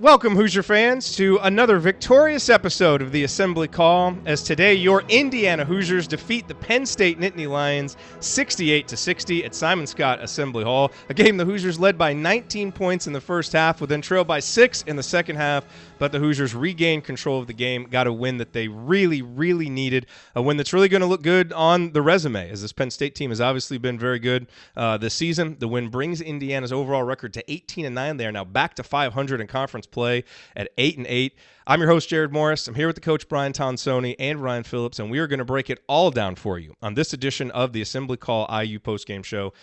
Welcome, Hoosier fans, to another victorious episode of the Assembly Call, as today your Indiana Hoosiers defeat the Penn State Nittany Lions 68-60 at Simon Skjodt Assembly Hall, a game the Hoosiers led by 19 points in the first half, would then trail by 6 in the second half, but the Hoosiers regained control of the game, got a win that they really needed, a win that's really going to look good on the resume, as this Penn State team has obviously been very good this season. The win brings Indiana's overall record to 18-9. They are now back to 500 in conference play at 8-8. I'm your host, Jared Morris. I'm here with the coach, Brian Tonsoni, and Ryan Phillips, and we are going to break it all down for you on this edition of the Assembly Call IU postgame show.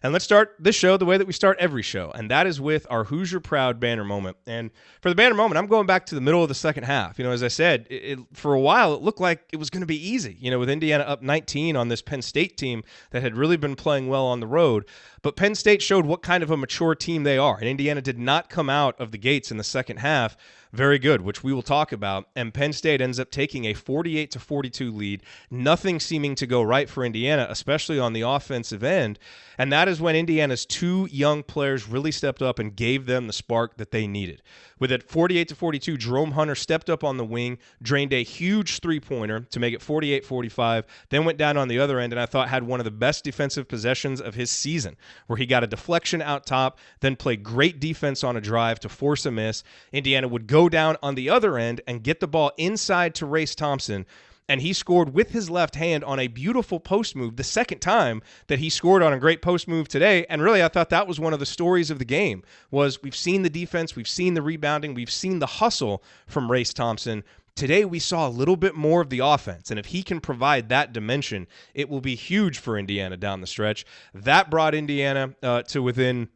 And let's start this show the way that we start every show, and that is with our Hoosier Proud banner moment. And for the banner moment, I'm going back to the middle of the second half. As I said, for a while, it looked like it was going to be easy, with Indiana up 19 on this Penn State team that had really been playing well on the road. But Penn State showed what kind of a mature team they are, and Indiana did not come out of the gates in the second half very good, which we will talk about. And Penn State ends up taking a 48-42 lead, nothing seeming to go right for Indiana, especially on the offensive end. And that is when Indiana's two young players really stepped up and gave them the spark that they needed. With it 48-42, Jerome Hunter stepped up on the wing, drained a huge three-pointer to make it 48-45, then went down on the other end and I thought had one of the best defensive possessions of his season, where he got a deflection out top, then played great defense on a drive to force a miss. Indiana would go down on the other end and get the ball inside to Race Thompson, and he scored with his left hand on a beautiful post move, the second time that he scored on a great post move today. And really, I thought that was one of the stories of the game, was we've seen the defense, we've seen the rebounding, we've seen the hustle from Race Thompson. Today, we saw a little bit more of the offense, and if he can provide that dimension, it will be huge for Indiana down the stretch. That brought Indiana to within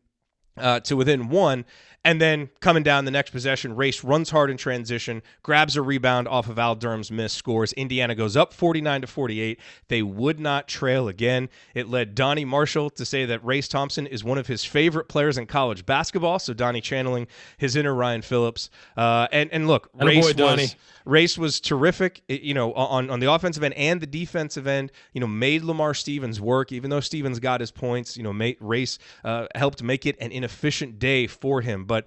one. And then coming down the next possession, Race runs hard in transition, grabs a rebound off of Al Durham's miss, scores. Indiana goes up 49-48. They would not trail again. It led Donnie Marshall to say that Race Thompson is one of his favorite players in college basketball. So Donnie channeling his inner Ryan Phillips. And look, Race was terrific, on the offensive end and the defensive end, made Lamar Stevens work, even though Stevens got his points, Race helped make it an inefficient day for him. But,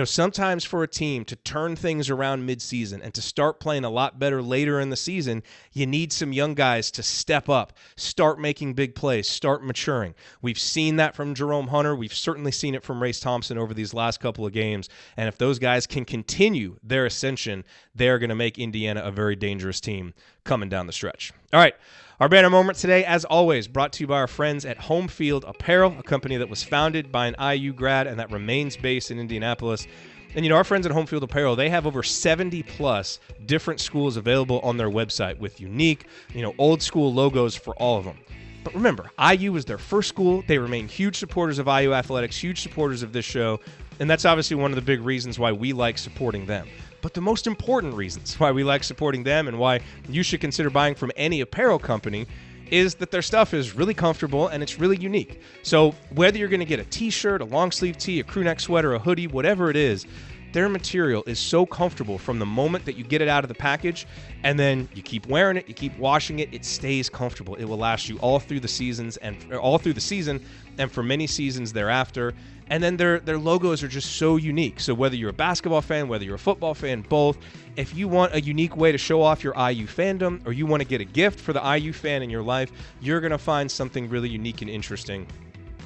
sometimes for a team to turn things around midseason and to start playing a lot better later in the season, you need some young guys to step up, start making big plays, start maturing. We've seen that from Jerome Hunter. We've certainly seen it from Race Thompson over these last couple of games. And if those guys can continue their ascension, they're going to make Indiana a very dangerous team coming down the stretch. All right. Our banner moment today, as always, brought to you by our friends at Home Field Apparel, a company that was founded by an IU grad and that remains based in Indianapolis. And, our friends at Home Field Apparel, they have over 70-plus different schools available on their website with unique, old school logos for all of them. But remember, IU was their first school. They remain huge supporters of IU athletics, huge supporters of this show, and that's obviously one of the big reasons why we like supporting them. But the most important reasons why we like supporting them and why you should consider buying from any apparel company is that their stuff is really comfortable and it's really unique. So whether you're going to get a t-shirt, a long sleeve tee, a crew neck sweater, a hoodie, whatever it is, their material is so comfortable from the moment that you get it out of the package, and then you keep wearing it, you keep washing it, it stays comfortable. It will last you all through the season and for many seasons thereafter. And then their logos are just so unique. So whether you're a basketball fan, whether you're a football fan, both, if you want a unique way to show off your IU fandom, or you want to get a gift for the IU fan in your life, you're going to find something really unique and interesting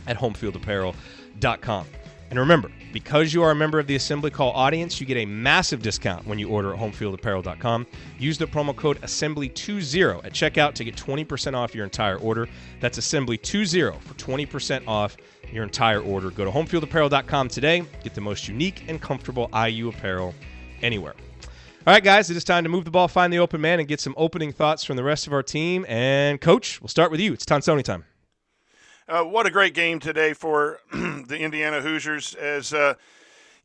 at homefieldapparel.com. And remember, because you are a member of the Assembly Call audience, you get a massive discount when you order at homefieldapparel.com. Use the promo code ASSEMBLY20 at checkout to get 20% off your entire order. That's ASSEMBLY20 for 20% off your entire order. Go to homefieldapparel.com today. Get the most unique and comfortable IU apparel anywhere. All right, guys, it is time to move the ball, find the open man, and get some opening thoughts from the rest of our team. And, Coach, we'll start with you. It's Tonsoni time. What a great game today for the Indiana Hoosiers, as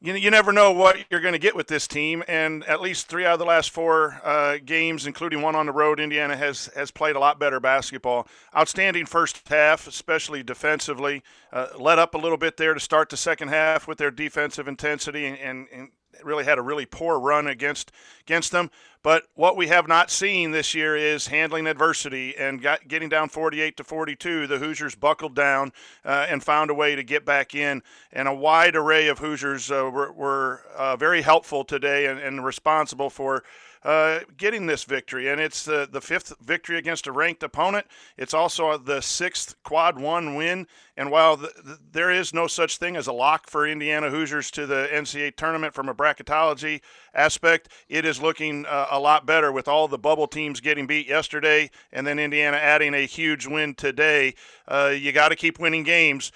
you never know what you're going to get with this team. And at least 3 out of the last 4 games, including one on the road, Indiana has played a lot better basketball. Outstanding first half, especially defensively. Let up a little bit there to start the second half with their defensive intensity and really had a really poor run against them. But what we have not seen this year is handling adversity and getting down 48-42. The Hoosiers buckled down and found a way to get back in. And a wide array of Hoosiers were very helpful today and responsible for getting this victory. And it's the fifth victory against a ranked opponent. It's also the sixth Quad 1 win. And while there is no such thing as a lock for Indiana Hoosiers to the NCAA tournament from a bracketology aspect, it is looking a lot better with all the bubble teams getting beat yesterday and then Indiana adding a huge win today. You got to keep winning games.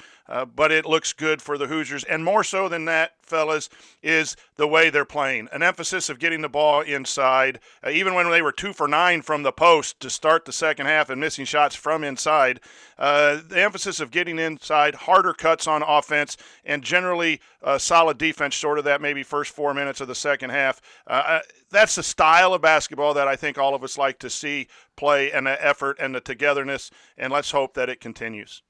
But it looks good for the Hoosiers. And more so than that, fellas, is the way they're playing. An emphasis of getting the ball inside. Even when they were 2 for 9 from the post to start the second half and missing shots from inside, the emphasis of getting inside, harder cuts on offense, and generally solid defense short of that maybe first 4 minutes of the second half. That's the style of basketball that I think all of us like to see play, and the effort and the togetherness, and let's hope that it continues.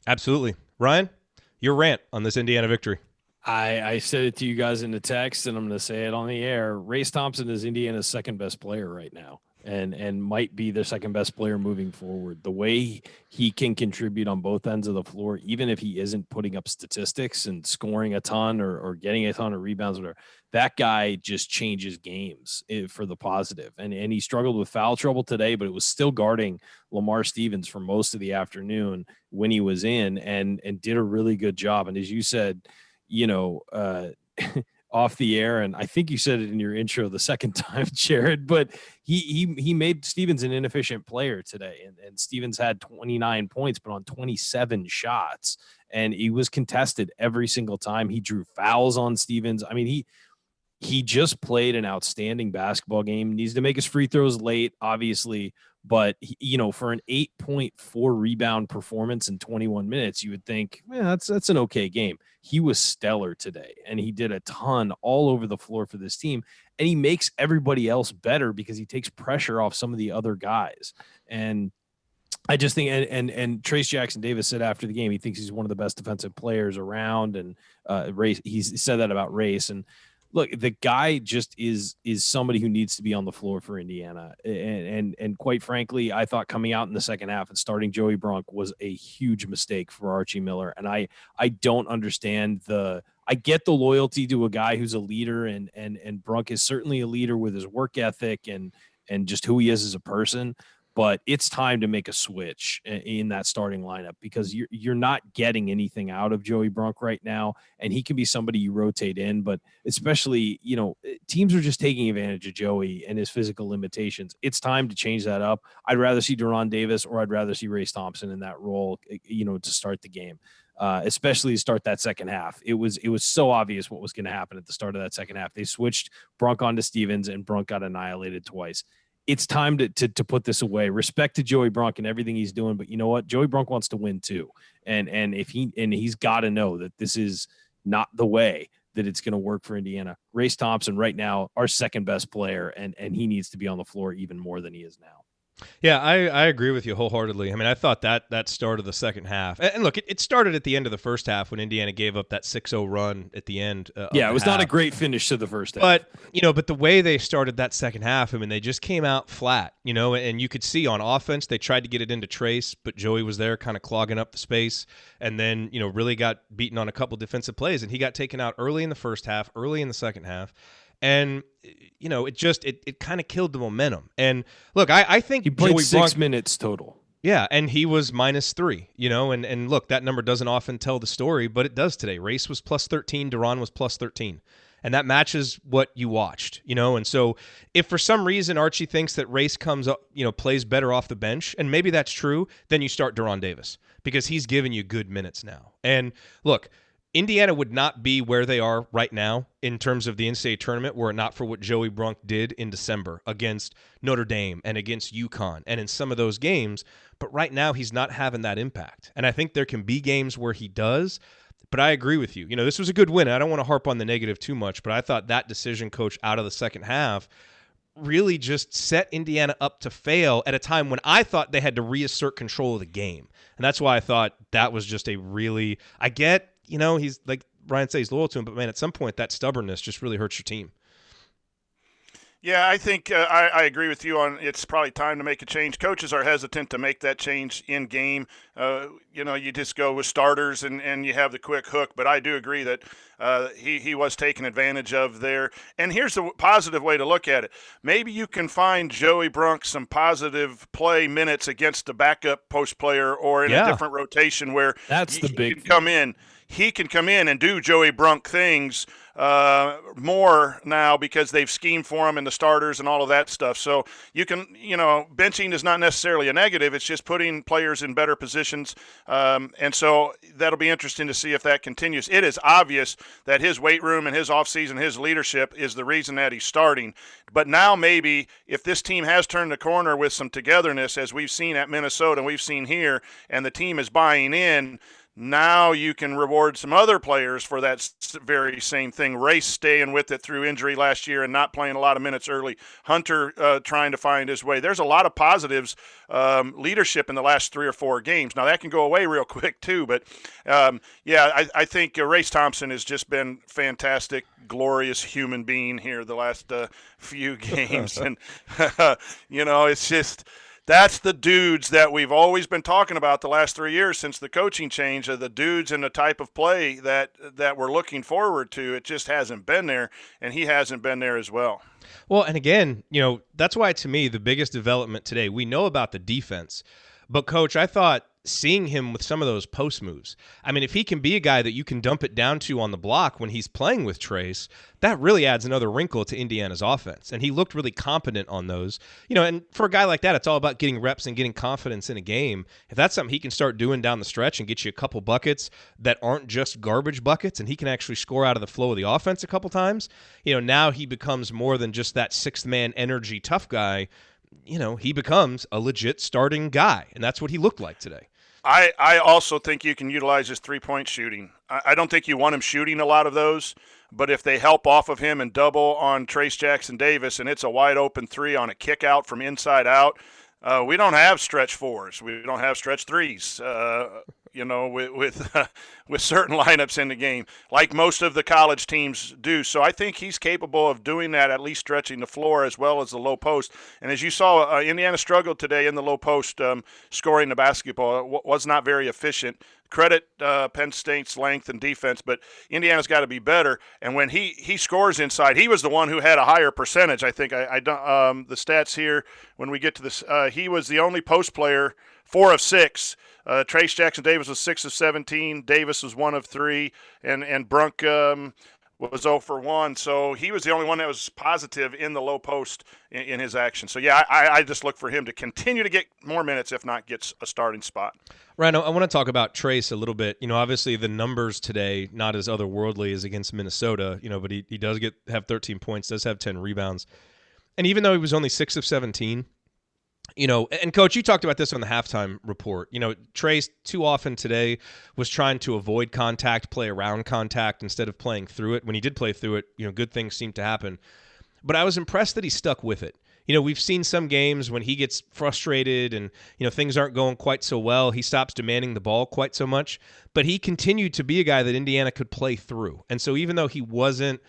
Absolutely. Ryan, your rant on this Indiana victory. I said it to you guys in the text, and I'm going to say it on the air. Race Thompson is Indiana's second best player right now, and might be their second best player moving forward. The way he can contribute on both ends of the floor, even if he isn't putting up statistics and scoring a ton or getting a ton of rebounds, whatever, that guy just changes games for the positive. And he struggled with foul trouble today, but it was still guarding Lamar Stevens for most of the afternoon when he was in, and did a really good job. And as you said, off the air, and I think you said it in your intro the second time, Jared, but he made Stevens an inefficient player today. And Stevens had 29 points, but on 27 shots, and he was contested every single time. He drew fouls on Stevens. I mean, he just played an outstanding basketball game. Needs to make his free throws late, obviously, but for an 8.4 rebound performance in 21 minutes, you would think, man, that's an okay game. He was stellar today, and he did a ton all over the floor for this team, and he makes everybody else better because he takes pressure off some of the other guys. And I just think, and Trace Jackson Davis said after the game, he thinks he's one of the best defensive players around, and Race, he said that about Race. And look, the guy just is somebody who needs to be on the floor for Indiana. And quite frankly, I thought coming out in the second half and starting Joey Brunk was a huge mistake for Archie Miller. And I don't understand I get the loyalty to a guy who's a leader, and Brunk is certainly a leader with his work ethic and just who he is as a person. But it's time to make a switch in that starting lineup, because you're not getting anything out of Joey Brunk right now, and he can be somebody you rotate in. But especially, teams are just taking advantage of Joey and his physical limitations. It's time to change that up. I'd rather see Deron Davis, or I'd rather see Race Thompson in that role, to start the game, especially to start that second half. It was so obvious what was going to happen at the start of that second half. They switched Brunk onto Stevens, and Brunk got annihilated twice. It's time to put this away. Respect to Joey Brunk and everything he's doing, but you know what? Joey Brunk wants to win too, and he's got to know that this is not the way that it's going to work for Indiana. Race Thompson right now, our second best player, and he needs to be on the floor even more than he is now. Yeah, I agree with you wholeheartedly. I mean, I thought that start of the second half, and look, it started at the end of the first half when Indiana gave up that 6-0 run at the end. Yeah, it was not a great finish to the first half. But the way they started that second half, I mean, they just came out flat, and you could see on offense they tried to get it into Trace, but Joey was there kind of clogging up the space, and then really got beaten on a couple defensive plays, and he got taken out early in the first half, early in the second half. And, it kind of killed the momentum. And look, I think he played Joey 6 minutes total. Yeah, and he was -3, and look, that number doesn't often tell the story, but it does today. Race was +13, Deron was +13. And that matches what you watched, And so if for some reason Archie thinks that Race comes up, plays better off the bench, and maybe that's true, then you start Deron Davis, because he's giving you good minutes now. And look, Indiana would not be where they are right now in terms of the NCAA tournament were it not for what Joey Brunk did in December against Notre Dame and against UConn and in some of those games. But right now he's not having that impact. And I think there can be games where he does. But I agree with you. This was a good win. I don't want to harp on the negative too much, but I thought that decision, coach, out of the second half really just set Indiana up to fail at a time when I thought they had to reassert control of the game. And that's why I thought that was just a really – I get – he's like Ryan says he's loyal to him, but man, at some point that stubbornness just really hurts your team. Yeah, I think I agree with you on it's probably time to make a change. Coaches are hesitant to make that change in game. You just go with starters and you have the quick hook. But I do agree that he was taken advantage of there. And here's the positive way to look at it. Maybe you can find Joey Brunk some positive play minutes against the backup post player or in a different rotation where that's the big can come in. He can come in and do Joey Brunk things more now because they've schemed for him in the starters and all of that stuff. So you can, benching is not necessarily a negative. It's just putting players in better positions. And so that'll be interesting to see if that continues. It is obvious that his weight room and his offseason, his leadership is the reason that he's starting. But now maybe if this team has turned the corner with some togetherness, as we've seen at Minnesota and we've seen here, and the team is buying in, now you can reward some other players for that very same thing. Race staying with it through injury last year and not playing a lot of minutes early. Hunter trying to find his way. There's a lot of positives, leadership in the last 3 or 4 games. Now, that can go away real quick too. But, I think Race Thompson has just been fantastic, glorious human being here the last few games. And, it's just – that's the dudes that we've always been talking about the last 3 years since the coaching change, are the dudes and the type of play that we're looking forward to. It just hasn't been there, and he hasn't been there as well. Well, and again, that's why to me the biggest development today, we know about the defense, but Coach, I thought seeing him with some of those post moves, I mean, if he can be a guy that you can dump it down to on the block when he's playing with Trace, that really adds another wrinkle to Indiana's offense. And he looked really competent on those. And for a guy like that, it's all about getting reps and getting confidence in a game. If that's something he can start doing down the stretch and get you a couple buckets that aren't just garbage buckets, and he can actually score out of the flow of the offense a couple times, now he becomes more than just that sixth man energy tough guy. He becomes a legit starting guy, and that's what he looked like today. I also think you can utilize his three-point shooting. I don't think you want him shooting a lot of those, but if they help off of him and double on Trace Jackson Davis and it's a wide-open three on a kick out from inside out, we don't have stretch fours. We don't have stretch threes, with certain lineups in the game, like most of the college teams do. So I think he's capable of doing that, at least stretching the floor as well as the low post. And as you saw, Indiana struggled today in the low post, scoring the basketball. It was not very efficient. Credit Penn State's length and defense, but Indiana's got to be better. And when he scores inside, he was the one who had a higher percentage. I think I don't the stats here when we get to this. He was the only post player, 4 of 6. Trace Jackson Davis was 6 of 17. Davis was 1 of 3, and Brunk was 0 for 1. So he was the only one that was positive in the low post in his action. So, yeah, I just look for him to continue to get more minutes, if not gets a starting spot. Ryan, I want to talk about Trace a little bit. Obviously the numbers today, not as otherworldly as against Minnesota, but he does have 13 points, does have 10 rebounds. And even though he was only 6 of 17, and Coach, you talked about this on the halftime report. Trace too often today was trying to avoid contact, play around contact instead of playing through it. When he did play through it, good things seemed to happen. But I was impressed that he stuck with it. We've seen some games when he gets frustrated and, things aren't going quite so well, he stops demanding the ball quite so much. But he continued to be a guy that Indiana could play through. And so even though he wasn't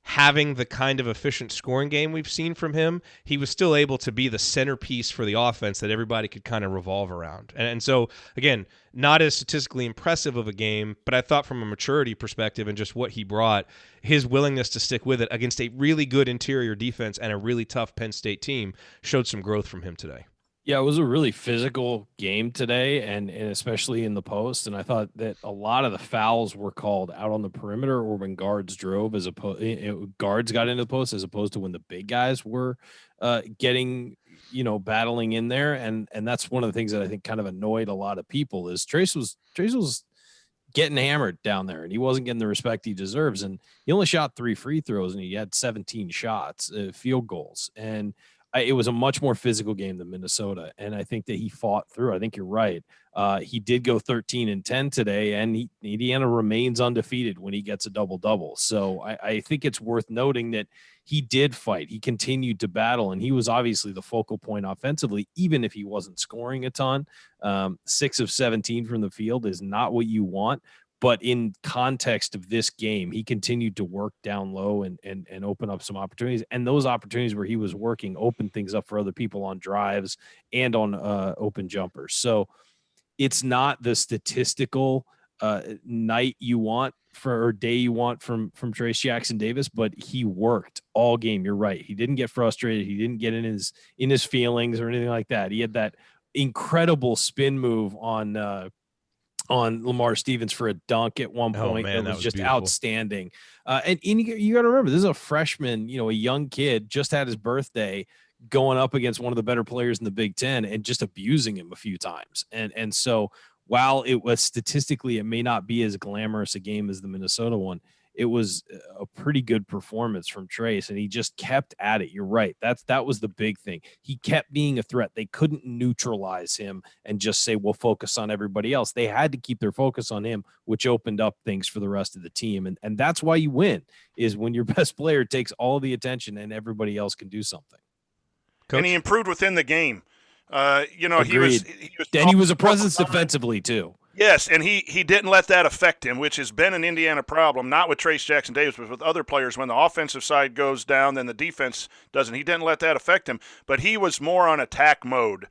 having the kind of efficient scoring game we've seen from him, he was still able to be the centerpiece for the offense that everybody could kind of revolve around. And so, again, not as statistically impressive of a game, but I thought from a maturity perspective and just what he brought, his willingness to stick with it against a really good interior defense and a really tough Penn State team showed some growth from him today. Yeah, it was a really physical game today, and especially in the post. And I thought that a lot of the fouls were called out on the perimeter or when guards drove, as opposed guards got into the post, as opposed to when the big guys were getting, battling in there. And that's one of the things that I think kind of annoyed a lot of people is Trace was getting hammered down there, and he wasn't getting the respect he deserves. And he only shot 3 free throws, and he had 17 shots, field goals, and it was a much more physical game than Minnesota, and I think that he fought through. I think you're right. He did go 13-10 today, and Indiana remains undefeated when he gets a double-double. So I think it's worth noting that he did fight. He continued to battle, and he was obviously the focal point offensively, even if he wasn't scoring a ton. 6 of 17 from the field is not what you want, But in context of this game, he continued to work down low and open up some opportunities. And those opportunities where he was working opened things up for other people on drives and on open jumpers. So it's not the statistical night you want or day you want from Trayce Jackson-Davis, but he worked all game. You're right. He didn't get frustrated. He didn't get in his feelings or anything like that. He had that incredible spin move on Lamar Stevens for a dunk at one point. Man, that was just beautiful. outstanding. And you got to remember, this is a freshman, a young kid, just had his birthday, going up against one of the better players in the Big Ten and just abusing him a few times. And so while it was statistically, it may not be as glamorous a game as the Minnesota one, it was a pretty good performance from Trayce, and he just kept at it. You're right. That was the big thing. He kept being a threat. They couldn't neutralize him and just say, we'll focus on everybody else. They had to keep their focus on him, which opened up things for the rest of the team. And that's why you win, is when your best player takes all the attention and everybody else can do something. Coach? And he improved within the game. Agreed. He was a presence defensively too. Yes, and he didn't let that affect him, which has been an Indiana problem, not with Trayce Jackson-Davis, but with other players. When the offensive side goes down, then the defense doesn't. He didn't let that affect him, but he was more on attack mode.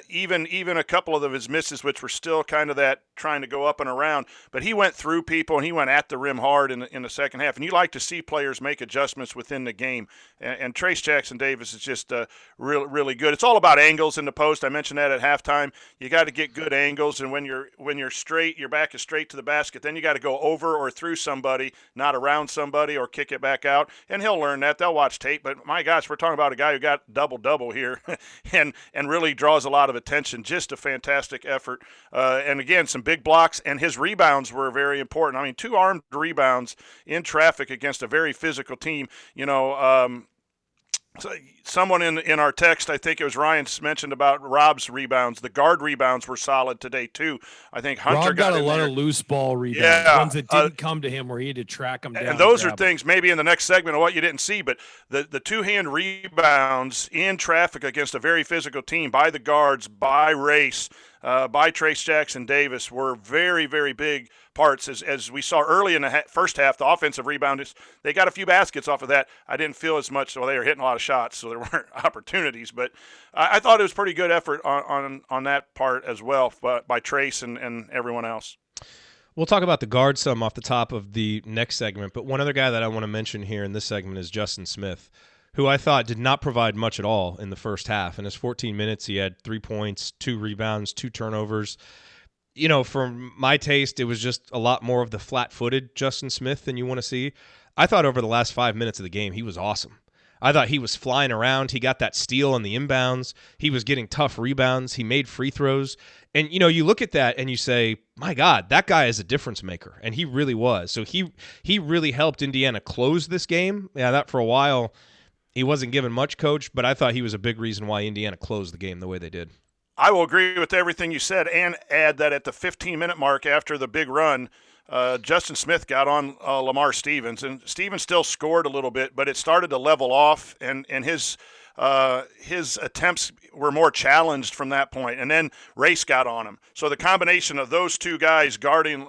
Even a couple of his misses, which were still kind of that trying to go up and around, but he went through people and he went at the rim hard in the second half. And you like to see players make adjustments within the game. And Trayce Jackson-Davis is just really good. It's all about angles in the post. I mentioned that at halftime. You got to get good angles, and when you're straight, your back is straight to the basket. Then you got to go over or through somebody, not around somebody, or kick it back out. And he'll learn that. They'll watch tape. But my gosh, we're talking about a guy who got double here, and really draws a lot of attention. Just a fantastic effort. And again, some big blocks, and his rebounds were very important. I mean, 2 armed rebounds in traffic against a very physical team. So someone in our text, I think it was Ryan, mentioned about Rob's rebounds. The guard rebounds were solid today too. I think Hunter Rob got a lot of loose ball rebounds, ones that didn't come to him, where he had to track them down. And those are things maybe in the next segment of what you didn't see, but the two-hand rebounds in traffic against a very physical team by the guards, by Race, by Trayce Jackson-Davis were very, very big parts. As we saw early in the first half, the offensive rebounders, they got a few baskets off of that. I didn't feel as much, well, they were hitting a lot of shots, so there weren't opportunities. But I thought it was pretty good effort on that part as well by Trayce and everyone else. We'll talk about the guard some off the top of the next segment, but one other guy that I want to mention here in this segment is Justin Smith, who I thought did not provide much at all in the first half. In his 14 minutes, he had 3 points, 2 rebounds, 2 turnovers. For my taste, it was just a lot more of the flat-footed Justin Smith than you want to see. I thought over the last 5 minutes of the game, he was awesome. I thought he was flying around. He got that steal on the inbounds. He was getting tough rebounds. He made free throws. And, you look at that and you say, my God, that guy is a difference maker. And he really was. So he really helped Indiana close this game. Yeah, that for a while he wasn't given much, Coach, but I thought he was a big reason why Indiana closed the game the way they did. I will agree with everything you said and add that at the 15-minute mark after the big run, Justin Smith got on Lamar Stevens, and Stevens still scored a little bit, but it started to level off, and his attempts were more challenged from that point, and then Race got on him. So the combination of those two guys guarding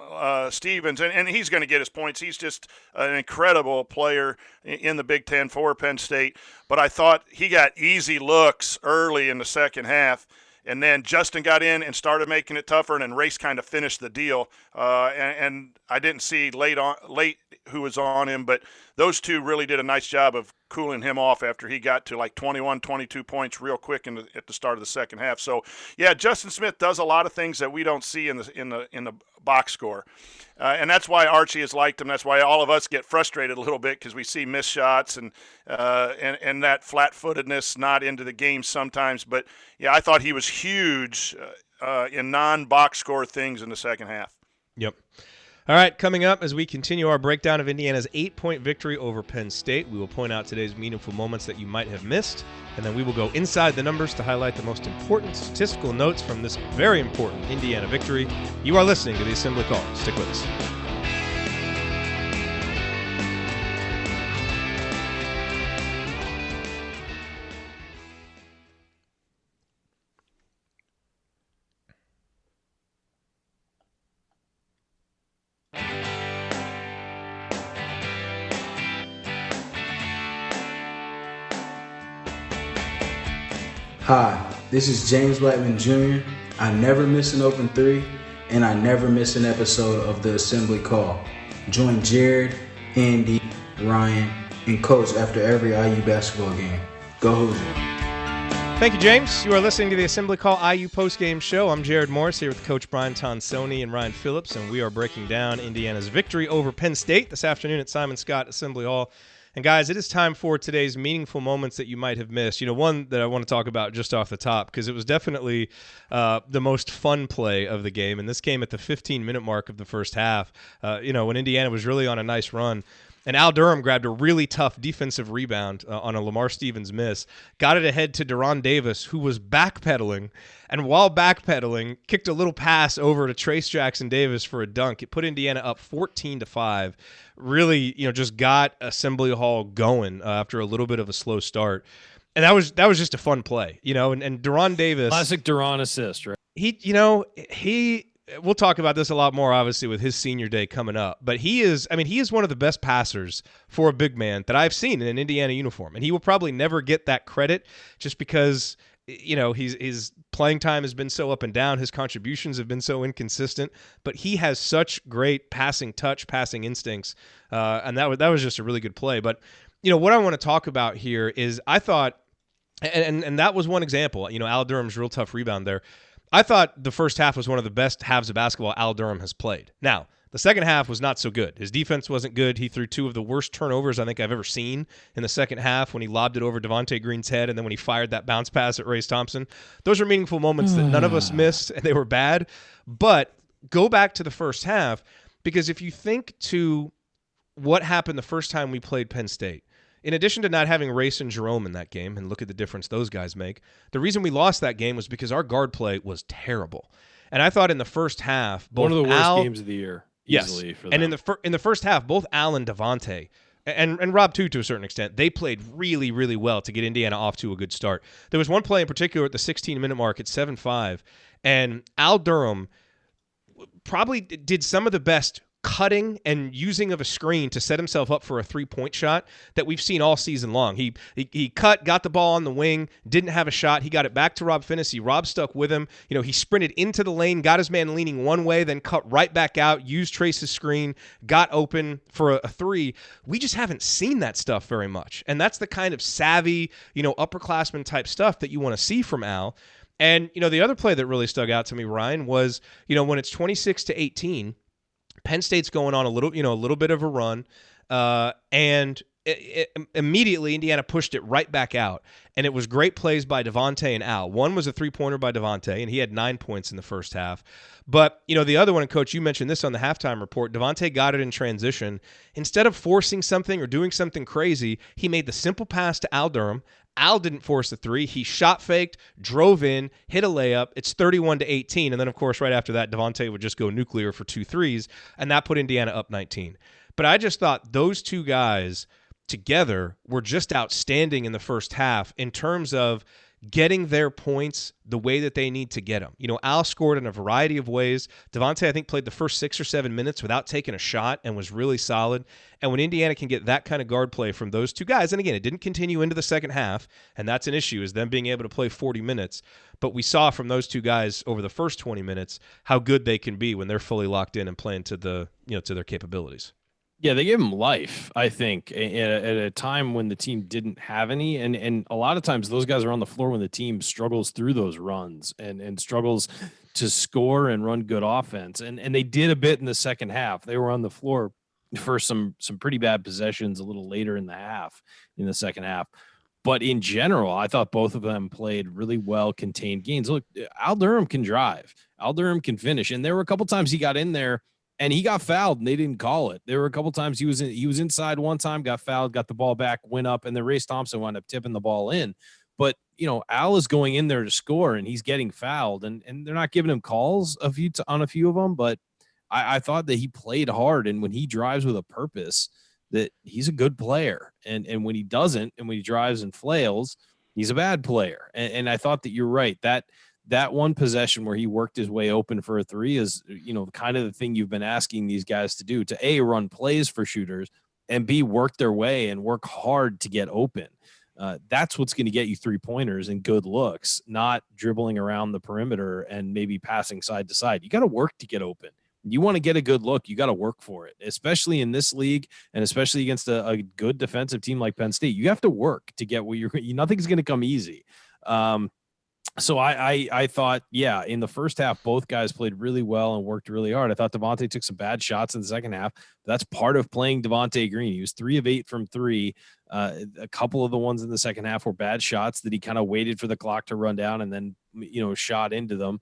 Stevens, and he's going to get his points. He's just an incredible player in the Big Ten for Penn State, but I thought he got easy looks early in the second half. And then Justin got in and started making it tougher, and then Race kind of finished the deal. And I didn't see late who was on him, but those two really did a nice job of cooling him off after he got to like 21, 22 points real quick at the start of the second half. So, yeah, Justin Smith does a lot of things that we don't see in the box score. And that's why Archie has liked him. That's why all of us get frustrated a little bit, because we see missed shots and that flat-footedness not into the game sometimes. But, yeah, I thought he was huge in non-box score things in the second half. Yep. All right, coming up as we continue our breakdown of Indiana's 8-point victory over Penn State, we will point out today's meaningful moments that you might have missed, and then we will go inside the numbers to highlight the most important statistical notes from this very important Indiana victory. You are listening to the Assembly Call. Stick with us. Hi, this is James Blackman Jr. I never miss an open three, and I never miss an episode of the Assembly Call. Join Jared, Andy, Ryan, and Coach after every IU basketball game. Go Hoosiers. Thank you, James. You are listening to the Assembly Call IU postgame show. I'm Jared Morris here with Coach Brian Tonsoni and Ryan Phillips, and we are breaking down Indiana's victory over Penn State this afternoon at Simon Skjodt Assembly Hall. And guys, it is time for today's meaningful moments that you might have missed. You know, one that I want to talk about just off the top, because it was definitely the most fun play of the game. And this came at the 15-minute mark of the first half, when Indiana was really on a nice run. And Al Durham grabbed a really tough defensive rebound on a Lamar Stevens miss, got it ahead to De'Ron Davis, who was backpedaling, and while backpedaling, kicked a little pass over to Trace Jackson Davis for a dunk. It put Indiana up 14-5. Really, just got Assembly Hall going after a little bit of a slow start. And that was just a fun play, and De'Ron Davis. Classic De'Ron assist, right? We'll talk about this a lot more, obviously, with his senior day coming up. But he is one of the best passers for a big man that I've seen in an Indiana uniform. And he will probably never get that credit just because, his playing time has been so up and down. His contributions have been so inconsistent. But he has such great passing touch, passing instincts. And that was just a really good play. But, what I want to talk about here is I thought, and that was one example, Al Durham's real tough rebound there. I thought the first half was one of the best halves of basketball Al Durham has played. Now, the second half was not so good. His defense wasn't good. He threw two of the worst turnovers I think I've ever seen in the second half when he lobbed it over Devontae Green's head and then when he fired that bounce pass at Race Thompson. Those are meaningful moments that none of us missed, and they were bad. But go back to the first half, because if you think to what happened the first time we played Penn State, in addition to not having Race and Jerome in that game, and look at the difference those guys make, the reason we lost that game was because our guard play was terrible. And I thought in the first half, both one of the worst Al, games of the year, yes, easily. For them. And in the first half, both Al and Devontae, and Rob too, to a certain extent, they played really, really well to get Indiana off to a good start. There was one play in particular at the 16-minute mark at 7-5, and Al Durham probably did some of the best cutting and using of a screen to set himself up for a three-point shot that we've seen all season long. He cut, got the ball on the wing, didn't have a shot. He got it back to Rob Phinisee. Rob stuck with him. He sprinted into the lane, got his man leaning one way, then cut right back out, used Trace's screen, got open for a three. We just haven't seen that stuff very much. And that's the kind of savvy, upperclassman type stuff that you want to see from Al. And, the other play that really stuck out to me, Ryan, was, when it's 26-18, Penn State's going on a little bit of a run, and immediately Indiana pushed it right back out, and it was great plays by Devontae and Al. One was a three-pointer by Devontae, and he had 9 points in the first half. But, the other one, and Coach, you mentioned this on the halftime report, Devontae got it in transition. Instead of forcing something or doing something crazy, he made the simple pass to Al Durham. Al didn't force the three. He shot faked, drove in, hit a layup. It's 31-18. And then, of course, right after that, Devontae would just go nuclear for 2 threes, and that put Indiana up 19. But I just thought those two guys together were just outstanding in the first half in terms of getting their points the way that they need to get them. Al scored in a variety of ways. Devontae, I think, played the first 6 or 7 minutes without taking a shot and was really solid. And when Indiana can get that kind of guard play from those two guys, and again, it didn't continue into the second half, and that's an issue, is them being able to play 40 minutes. But we saw from those two guys over the first 20 minutes how good they can be when they're fully locked in and playing to to their capabilities. Yeah, they gave him life, I think, at a time when the team didn't have any. And a lot of times those guys are on the floor when the team struggles through those runs and struggles to score and run good offense. And they did a bit in the second half. They were on the floor for some pretty bad possessions a little later in the second half. But in general, I thought both of them played really well contained games. Look, Al Durham can drive. Al Durham can finish. And there were a couple times he got in there and he got fouled and they didn't call it. There were a couple times he was inside one time, got fouled, got the ball back, went up, and then Race Thompson wound up tipping the ball in. But, Al is going in there to score and he's getting fouled and they're not giving him calls on a few of them. But I thought that he played hard. And when he drives with a purpose, that he's a good player. And when he doesn't, and when he drives and flails, he's a bad player. And I thought that you're right. That one possession where he worked his way open for a three is, kind of the thing you've been asking these guys to do, to A, run plays for shooters, and B, work their way and work hard to get open. That's what's going to get you 3-pointers and good looks, not dribbling around the perimeter and maybe passing side to side. You got to work to get open. You want to get a good look, you got to work for it, especially in this league and especially against a good defensive team like Penn State. You have to work to get what nothing's going to come easy. So I thought, yeah, in the first half, both guys played really well and worked really hard. I thought Devontae took some bad shots in the second half. But that's part of playing Devontae Green. He was 3 of 8 from 3. A couple of the ones in the second half were bad shots that he kind of waited for the clock to run down and then, shot into them,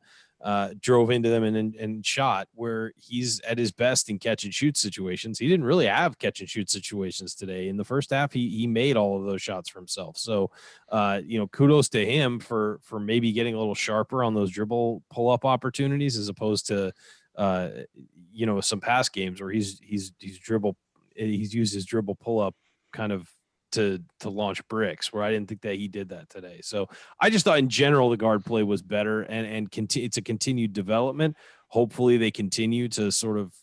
drove into them and shot, where he's at his best in catch and shoot situations. He didn't really have catch and shoot situations today. In the first half, he made all of those shots for himself. So, kudos to him for maybe getting a little sharper on those dribble pull-up opportunities as opposed to, some past games where he's used his dribble pull-up kind of to launch bricks, where I didn't think that he did that today. So I just thought in general the guard play was better, and it's a continued development. Hopefully they continue to sort of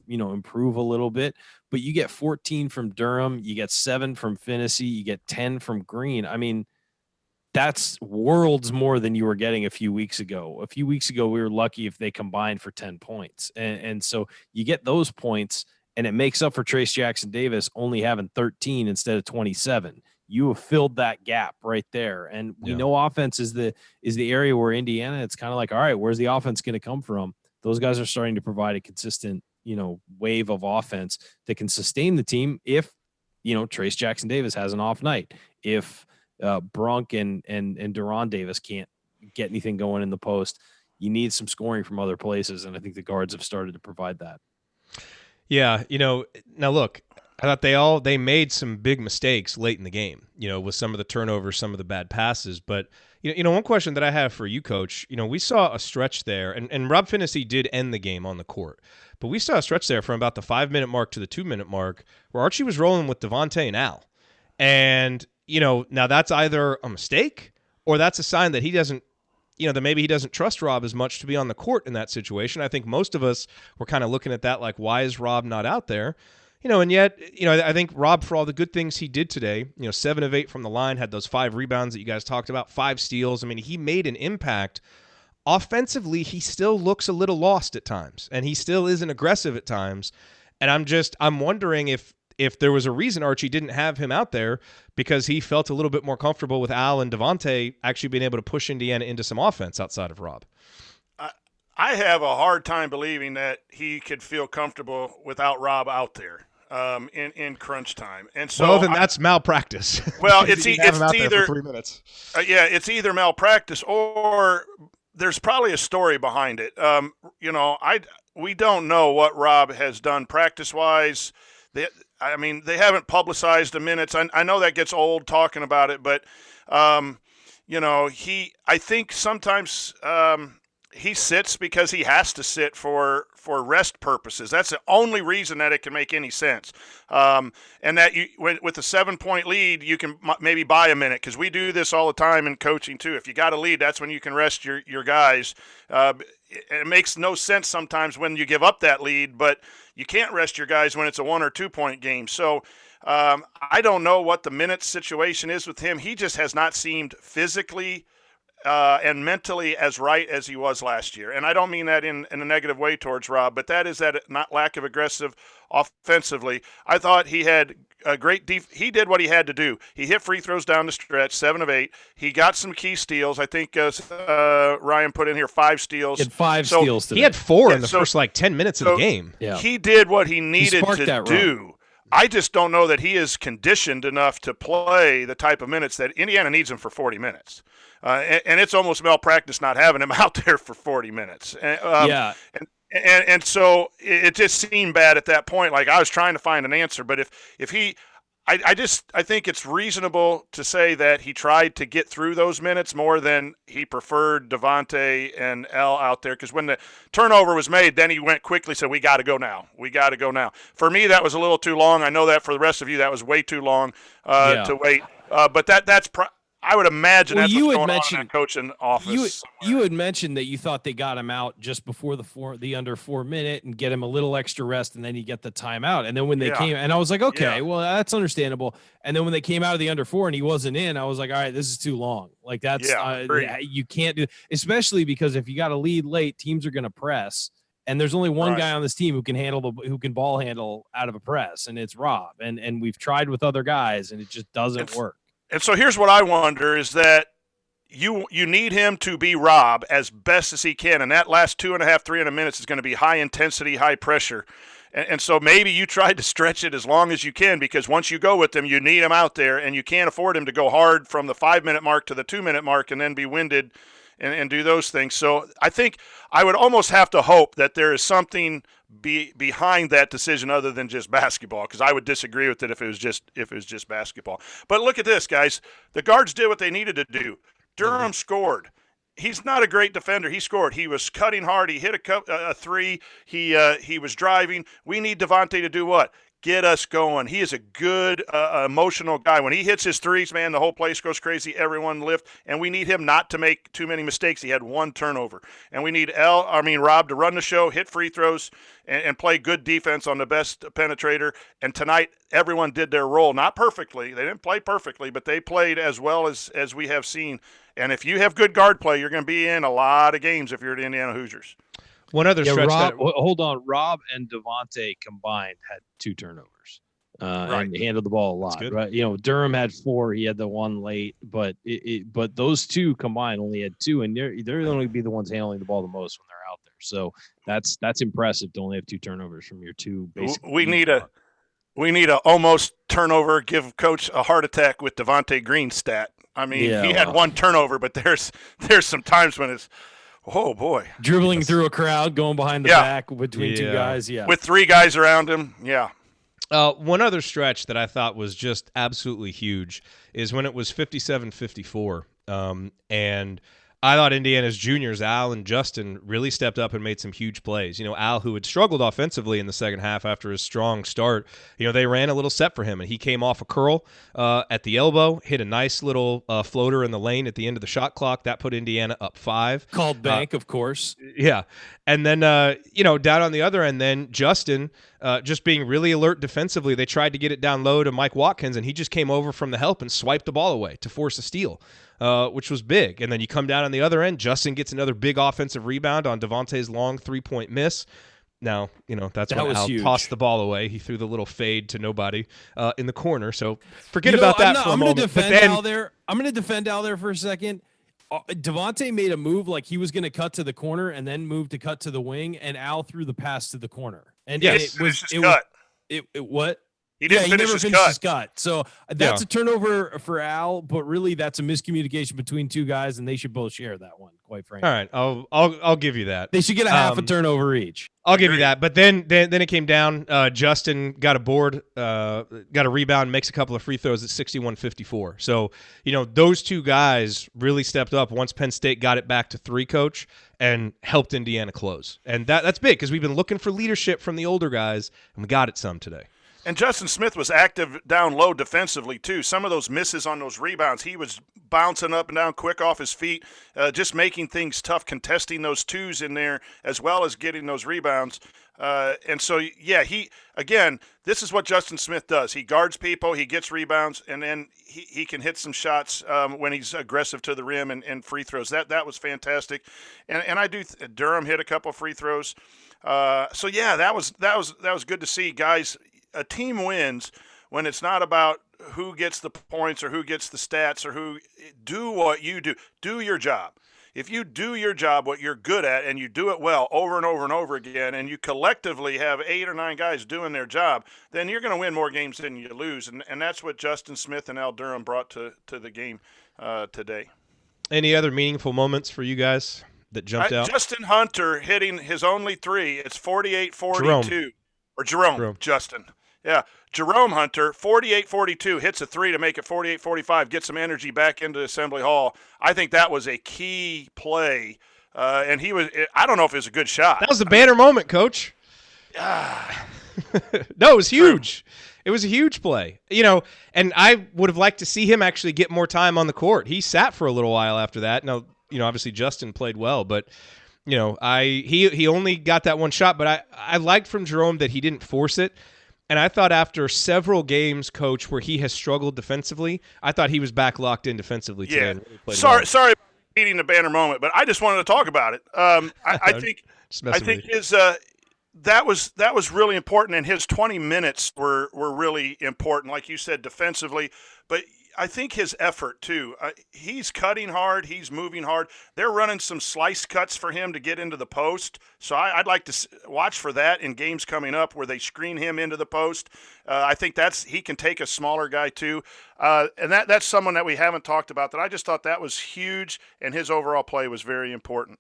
improve a little bit. But you get 14 from Durham, you get 7 from Finney, you get 10 from Green. I mean, that's worlds more than you were getting a few weeks ago. A few weeks ago, we were lucky if they combined for 10 points. And so you get those points, and it makes up for Trace Jackson Davis only having 13 instead of 27. You have filled that gap right there. And we know offense is the area where Indiana, it's kind of like, all right, where's the offense going to come from? Those guys are starting to provide a consistent, wave of offense that can sustain the team if, Trace Jackson Davis has an off night. If Brunk and Deron Davis can't get anything going in the post, you need some scoring from other places. And I think the guards have started to provide that. Yeah, now look, I thought they made some big mistakes late in the game, with some of the turnovers, some of the bad passes. But, one question that I have for you, Coach, we saw a stretch there, and Rob Finney did end the game on the court. But we saw a stretch there from about the 5-minute mark to the 2-minute mark where Archie was rolling with Devontae and Al. And, now that's either a mistake or that's a sign that he doesn't, that maybe he doesn't trust Rob as much to be on the court in that situation. I think most of us were kind of looking at that like, why is Rob not out there? And yet, I think Rob, for all the good things he did today, 7 of 8 from the line, had those 5 rebounds that you guys talked about, 5 steals. I mean, he made an impact. Offensively, he still looks a little lost at times, and he still isn't aggressive at times. And I'm wondering if there was a reason Archie didn't have him out there, because he felt a little bit more comfortable with Al and Devontae actually being able to push Indiana into some offense outside of Rob. I have a hard time believing that he could feel comfortable without Rob out there in crunch time. And so then that's malpractice. Well, it's either 3 minutes. It's either malpractice or there's probably a story behind it. We don't know what Rob has done practice-wise. They haven't publicized the minutes. I know that gets old talking about it, but I think sometimes he sits because he has to sit for rest purposes. That's the only reason that it can make any sense. And that with a 7-point lead, you can maybe buy a minute, because we do this all the time in coaching too. If you got a lead, that's when you can rest your guys. It makes no sense sometimes when you give up that lead, but you can't rest your guys when it's a 1 or 2 point game. So I don't know what the minutes situation is with him. He just has not seemed physically and mentally as right as he was last year. And I don't mean that in a negative way towards Rob, but that is that not lack of aggressive offensively. I thought he had a great he did what he had to do. He hit free throws down the stretch, 7 of 8. He got some key steals. I think Ryan put in here 5 steals. He had 5 steals today. He had 4 in the first 10 minutes of the game. Yeah. He did what he needed to do. I just don't know that he is conditioned enough to play the type of minutes that Indiana needs him for 40 minutes. And it's almost malpractice not having him out there for 40 minutes. And so it just seemed bad at that point. Like, I was trying to find an answer, but if he – I think it's reasonable to say that he tried to get through those minutes more than he preferred Devontae and Al out there, because when the turnover was made, then he went quickly, said, we got to go now. We got to go now. For me, that was a little too long. I know that for the rest of you, that was way too long to wait. But I would imagine Well, that's you what's had going on in mentioned- that coaching office. You had mentioned that you thought they got him out just before the under 4 minute and get him a little extra rest, and then you get the timeout. And then when they Yeah. came, and I was like, okay, Yeah. well, that's understandable. And then when they came out of the under 4 and he wasn't in, I was like, all right, this is too long. Like that's agreed. you can't do, especially because if you got a lead late, teams are going to press. And there's only one Right. guy on this team who can ball handle out of a press, and it's Rob. And we've tried with other guys, and it just doesn't work. And so here's what I wonder is that you need him to be Rob as best as he can, and that last 2.5, 300 minutes is going to be high intensity, high pressure. And so maybe you tried to stretch it as long as you can, because once you go with him, you need him out there, and you can't afford him to go hard from the 5-minute mark to the 2-minute mark and then be winded and do those things. So I think I would almost have to hope that there is something behind that decision other than just basketball, because I would disagree with it if it was just basketball. But look at this, guys. The guards did what they needed to do. Durham scored. He's not a great defender. He scored. He was cutting hard. He hit a three. He was driving. We need Devontae to do what? Get us going. He is a good emotional guy. When he hits his threes, man, the whole place goes crazy. Everyone lift, and we need him not to make too many mistakes. He had 1 turnover, and we need Rob to run the show, hit free throws, and play good defense on the best penetrator. And tonight, everyone did their role, not perfectly. They didn't play perfectly, but they played as well as we have seen. And if you have good guard play, you're going to be in a lot of games if you're the Indiana Hoosiers. One other stretch. Hold on. Rob and Devontae combined had 2 turnovers and handled the ball a lot. Right? You know, Durham had 4. He had the 1 late, but but those 2 combined only had 2, and they're only be the ones handling the ball the most when they're out there. So that's impressive to only have 2 turnovers from your 2 basic. We need a almost turnover. Give coach a heart attack with Devontae Green's stat. I mean, he had 1 turnover, but there's some times when it's. Oh, boy. Dribbling through a crowd, going behind the back between 2 guys. Yeah. With 3 guys around him. Yeah. One other stretch that I thought was just absolutely huge is when it was 57-54. And I thought Indiana's juniors, Al and Justin, really stepped up and made some huge plays. You know, Al, who had struggled offensively in the second half after his strong start, you know, they ran a little set for him, and he came off a curl at the elbow, hit a nice little floater in the lane at the end of the shot clock. That put Indiana up 5. Called bank, of course. Yeah. And then, down on the other end, then Justin, just being really alert defensively, they tried to get it down low to Mike Watkins, and he just came over from the help and swiped the ball away to force a steal. Which was big. And then you come down on the other end, Justin gets another big offensive rebound on Devontae's long 3-point miss. Now, that's when Al tossed the ball away. He threw the little fade to nobody in the corner. So forget about that for a moment. I'm going to defend Al there for a second. Devontae made a move like he was going to cut to the corner and then move to cut to the wing, and Al threw the pass to the corner. And yes, what? He didn't never finish his cut. So that's a turnover for Al, but really that's a miscommunication between 2 guys, and they should both share that one, quite frankly. All right, I'll give you that. They should get a half a turnover each. I'll give you that. But then it came down. Justin got a board, got a rebound, makes a couple of free throws at 61-54. So, those 2 guys really stepped up once Penn State got it back to 3, coach, and helped Indiana close. And that's big because we've been looking for leadership from the older guys, and we got it some today. And Justin Smith was active down low defensively, too. Some of those misses on those rebounds, he was bouncing up and down quick off his feet, just making things tough, contesting those 2s in there as well as getting those rebounds. And so, this is what Justin Smith does. He guards people, he gets rebounds, and then he can hit some shots when he's aggressive to the rim and free throws. That was fantastic. And I do Durham hit a couple free throws. That was good to see, guys. A team wins when it's not about who gets the points or who gets the stats or who do what you do. Do your job. If you do your job, what you're good at, and you do it well over and over and over again, and you collectively have 8 or 9 guys doing their job, then you're going to win more games than you lose. And that's what Justin Smith and Al Durham brought to the game today. Any other meaningful moments for you guys that jumped out? Justin Hunter hitting his only 3. It's 48-42. Jerome. Justin. Yeah, Jerome Hunter, 48-42, hits a 3 to make it 48-45, get some energy back into Assembly Hall. I think that was a key play, and I don't know if it was a good shot. That was a banner moment, Coach. No, it was huge. It was a huge play, and I would have liked to see him actually get more time on the court. He sat for a little while after that. Now, obviously Justin played well, but he only got that one shot. But I liked from Jerome that he didn't force it. And I thought after several games, Coach, where he has struggled defensively, I thought he was back locked in defensively today. Yeah. And really played Sorry, well. sorry, about beating the banner moment, but I just wanted to talk about it. I think his that was really important, and his 20 minutes were really important, like you said, defensively. But I think his effort too. He's cutting hard. He's moving hard. They're running some slice cuts for him to get into the post. So I'd like to watch for that in games coming up where they screen him into the post. I think he can take a smaller guy too. And that's someone that we haven't talked about that I just thought that was huge, and his overall play was very important.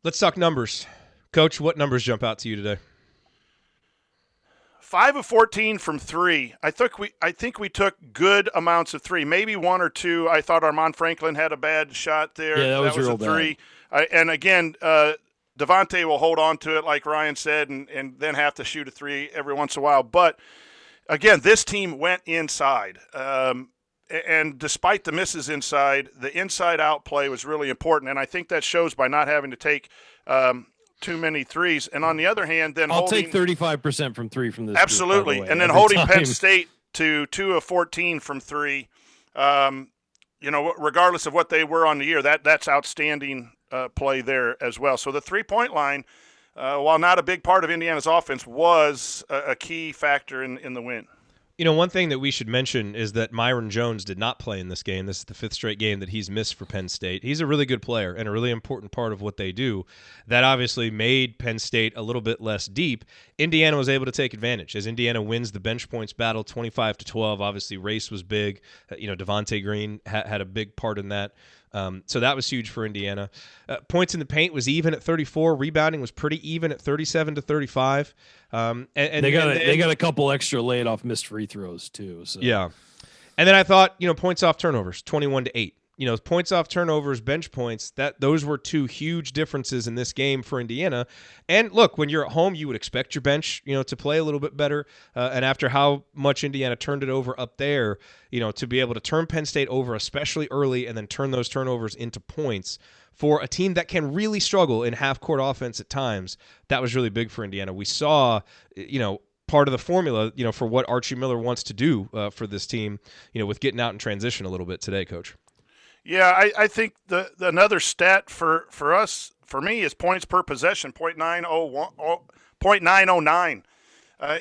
Let's talk numbers. Coach, what numbers jump out to you today? 5 of 14 from 3. I think we took good amounts of 3, maybe 1 or 2. I thought Armaan Franklin had a bad shot there. Yeah, that was real a 3. And again, Devontae will hold on to it, like Ryan said, and then have to shoot a 3 every once in a while. But again, this team went inside. And despite the misses inside, the inside-out play was really important. And I think that shows by not having to take too many threes. And on the other hand, then I'll take 35% from 3 from this. Absolutely. Group, by the way, and then every holding time. Penn State to 2 of 14 from 3, regardless of what they were on the year, that's outstanding play there as well. So the 3-point line, while not a big part of Indiana's offense, was a key factor in the win. One thing that we should mention is that Myron Jones did not play in this game. This is the 5th straight game that he's missed for Penn State. He's a really good player and a really important part of what they do. That obviously made Penn State a little bit less deep. Indiana was able to take advantage as Indiana wins the bench points battle 25-12. Obviously, race was big. Devontae Green had a big part in that. So that was huge for Indiana. Points in the paint was even at 34. Rebounding was pretty even at 37-35. And they got a couple extra laid off missed free throws too. So yeah, and then I thought points off turnovers 21-8. Points off turnovers, bench points. Those were 2 huge differences in this game for Indiana. And look, when you're at home, you would expect your bench to play a little bit better. And after how much Indiana turned it over up there, to be able to turn Penn State over, especially early, and then turn those turnovers into points for a team that can really struggle in half-court offense at times, that was really big for Indiana. We saw, part of the formula, for what Archie Miller wants to do for this team, with getting out in transition a little bit today, Coach. Yeah, I think the another stat for me is points per possession, 0.909.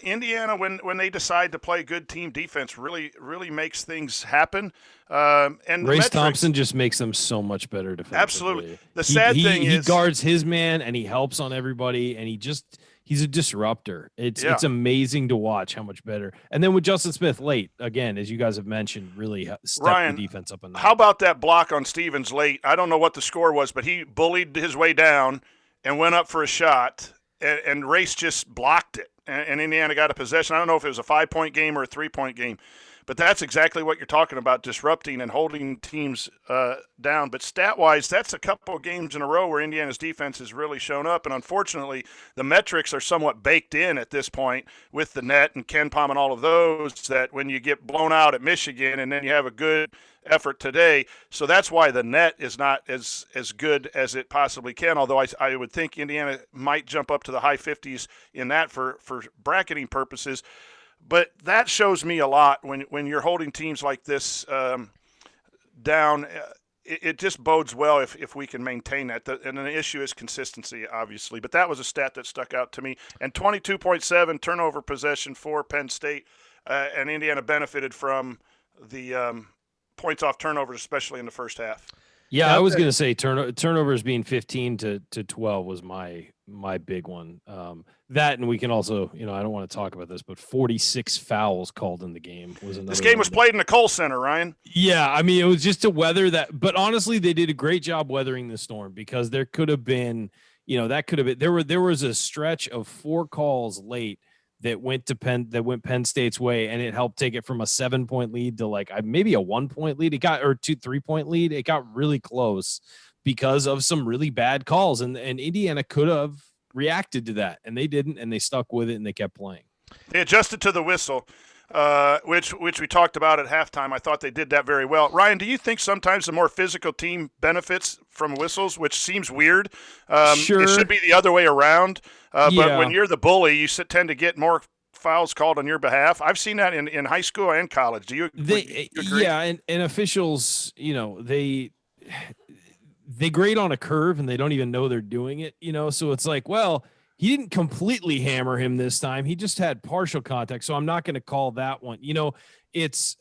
Indiana, when they decide to play good team defense, really makes things happen. And Race Thompson just makes them so much better defensively. Absolutely. The sad thing is he guards his man and he helps on everybody, and he's a disruptor. It's amazing to watch how much better. And then with Justin Smith late, again, as you guys have mentioned, really stepped the defense up a notch. How about that block on Stevens late? I don't know what the score was, but he bullied his way down and went up for a shot, and Race just blocked it. And Indiana got a possession. I don't know if it was a 5-point game or a 3-point game, but that's exactly what you're talking about, disrupting and holding teams down. But stat-wise, that's a couple of games in a row where Indiana's defense has really shown up. And unfortunately, the metrics are somewhat baked in at this point with the net and KenPom and all of those, that when you get blown out at Michigan and then you have a good effort today. So that's why the net is not as good as it possibly can, although I would think Indiana might jump up to the high 50s in that for bracketing purposes. But that shows me a lot when you're holding teams like this down. It just bodes well if we can maintain that. And the issue is consistency, obviously. But that was a stat that stuck out to me. And 22.7 turnover possession for Penn State, and Indiana benefited from the points off turnovers, especially in the first half. Yeah, I was going to say turnovers being 15 to 12 was my big one. That, and we can also, I don't want to talk about this, but 46 fouls called in the game was another. This game was played in the Kohl Center, Ryan. Yeah, I mean, it was just to weather that. But honestly, they did a great job weathering the storm, because there could have been, there was a stretch of 4 calls late that went Penn State's way, and it helped take it from a 7-point lead to like maybe a 1-point lead. It got, or 3-point lead. It got really close because of some really bad calls, and Indiana could have reacted to that, and they didn't, and they stuck with it, and they kept playing. They adjusted to the whistle, which we talked about at halftime. I thought they did that very well. Ryan, do you think sometimes the more physical team benefits from whistles, which seems weird? Sure. It should be the other way around. But Yeah. when you're the bully, you tend to get more fouls called on your behalf. I've seen that in high school and college. Do you agree? Yeah, and officials, they grade on a curve and they don't even know they're doing it, so it's like, well, he didn't completely hammer him this time. He just had partial contact. So I'm not going to call that one. It's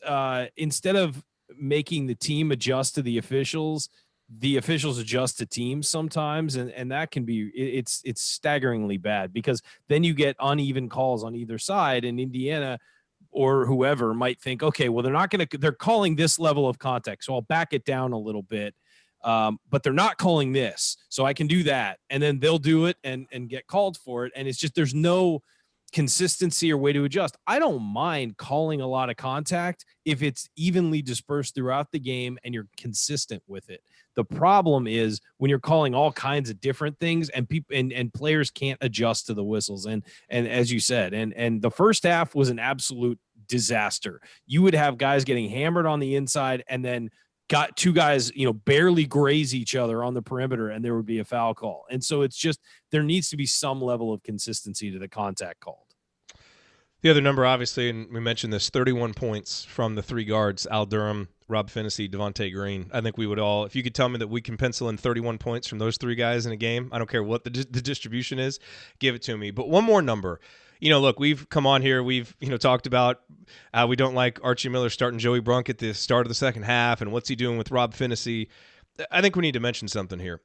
instead of making the team adjust to the officials adjust to teams sometimes. And that can be, it's staggeringly bad because then you get uneven calls on either side, and Indiana or whoever might think, okay, well, they're calling this level of contact, so I'll back it down a little bit. But they're not calling this, so I can do that. And then they'll do it and get called for it. And it's just, there's no consistency or way to adjust. I don't mind calling a lot of contact if it's evenly dispersed throughout the game and you're consistent with it. The problem is when you're calling all kinds of different things and people and players can't adjust to the whistles. And as you said, and the first half was an absolute disaster. You would have guys getting hammered on the inside and then got two guys, barely graze each other on the perimeter, and there would be a foul call. And so it's just, there needs to be some level of consistency to the contact called. The other number, obviously, and we mentioned this, 31 points from the three guards, Al Durham, Rob Finney, Devontae Green. I think we would all, if you could tell me that we can pencil in 31 points from those three guys in a game, I don't care what the distribution is, give it to me. But one more number. Look, we've come on here, we've, talked about we don't like Archie Miller starting Joey Brunk at the start of the second half and what's he doing with Rob Finney. I think we need to mention something here.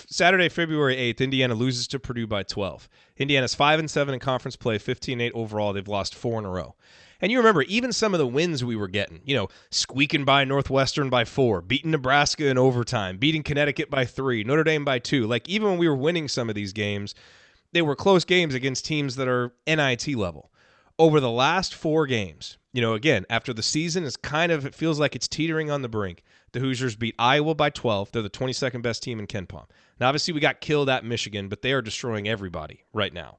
Saturday, February 8th, Indiana loses to Purdue by 12. Indiana's 5-7 in conference play, 15-8 overall. They've lost 4 in a row. And you remember, even some of the wins we were getting, squeaking by Northwestern by 4, beating Nebraska in overtime, beating Connecticut by 3, Notre Dame by 2. Like, even when we were winning some of these games, they were close games against teams that are NIT level. Over the last 4 games, again, after the season is it feels like it's teetering on the brink, the Hoosiers beat Iowa by 12. They're the 22nd best team in KenPom. Now, obviously, we got killed at Michigan, but they are destroying everybody right now.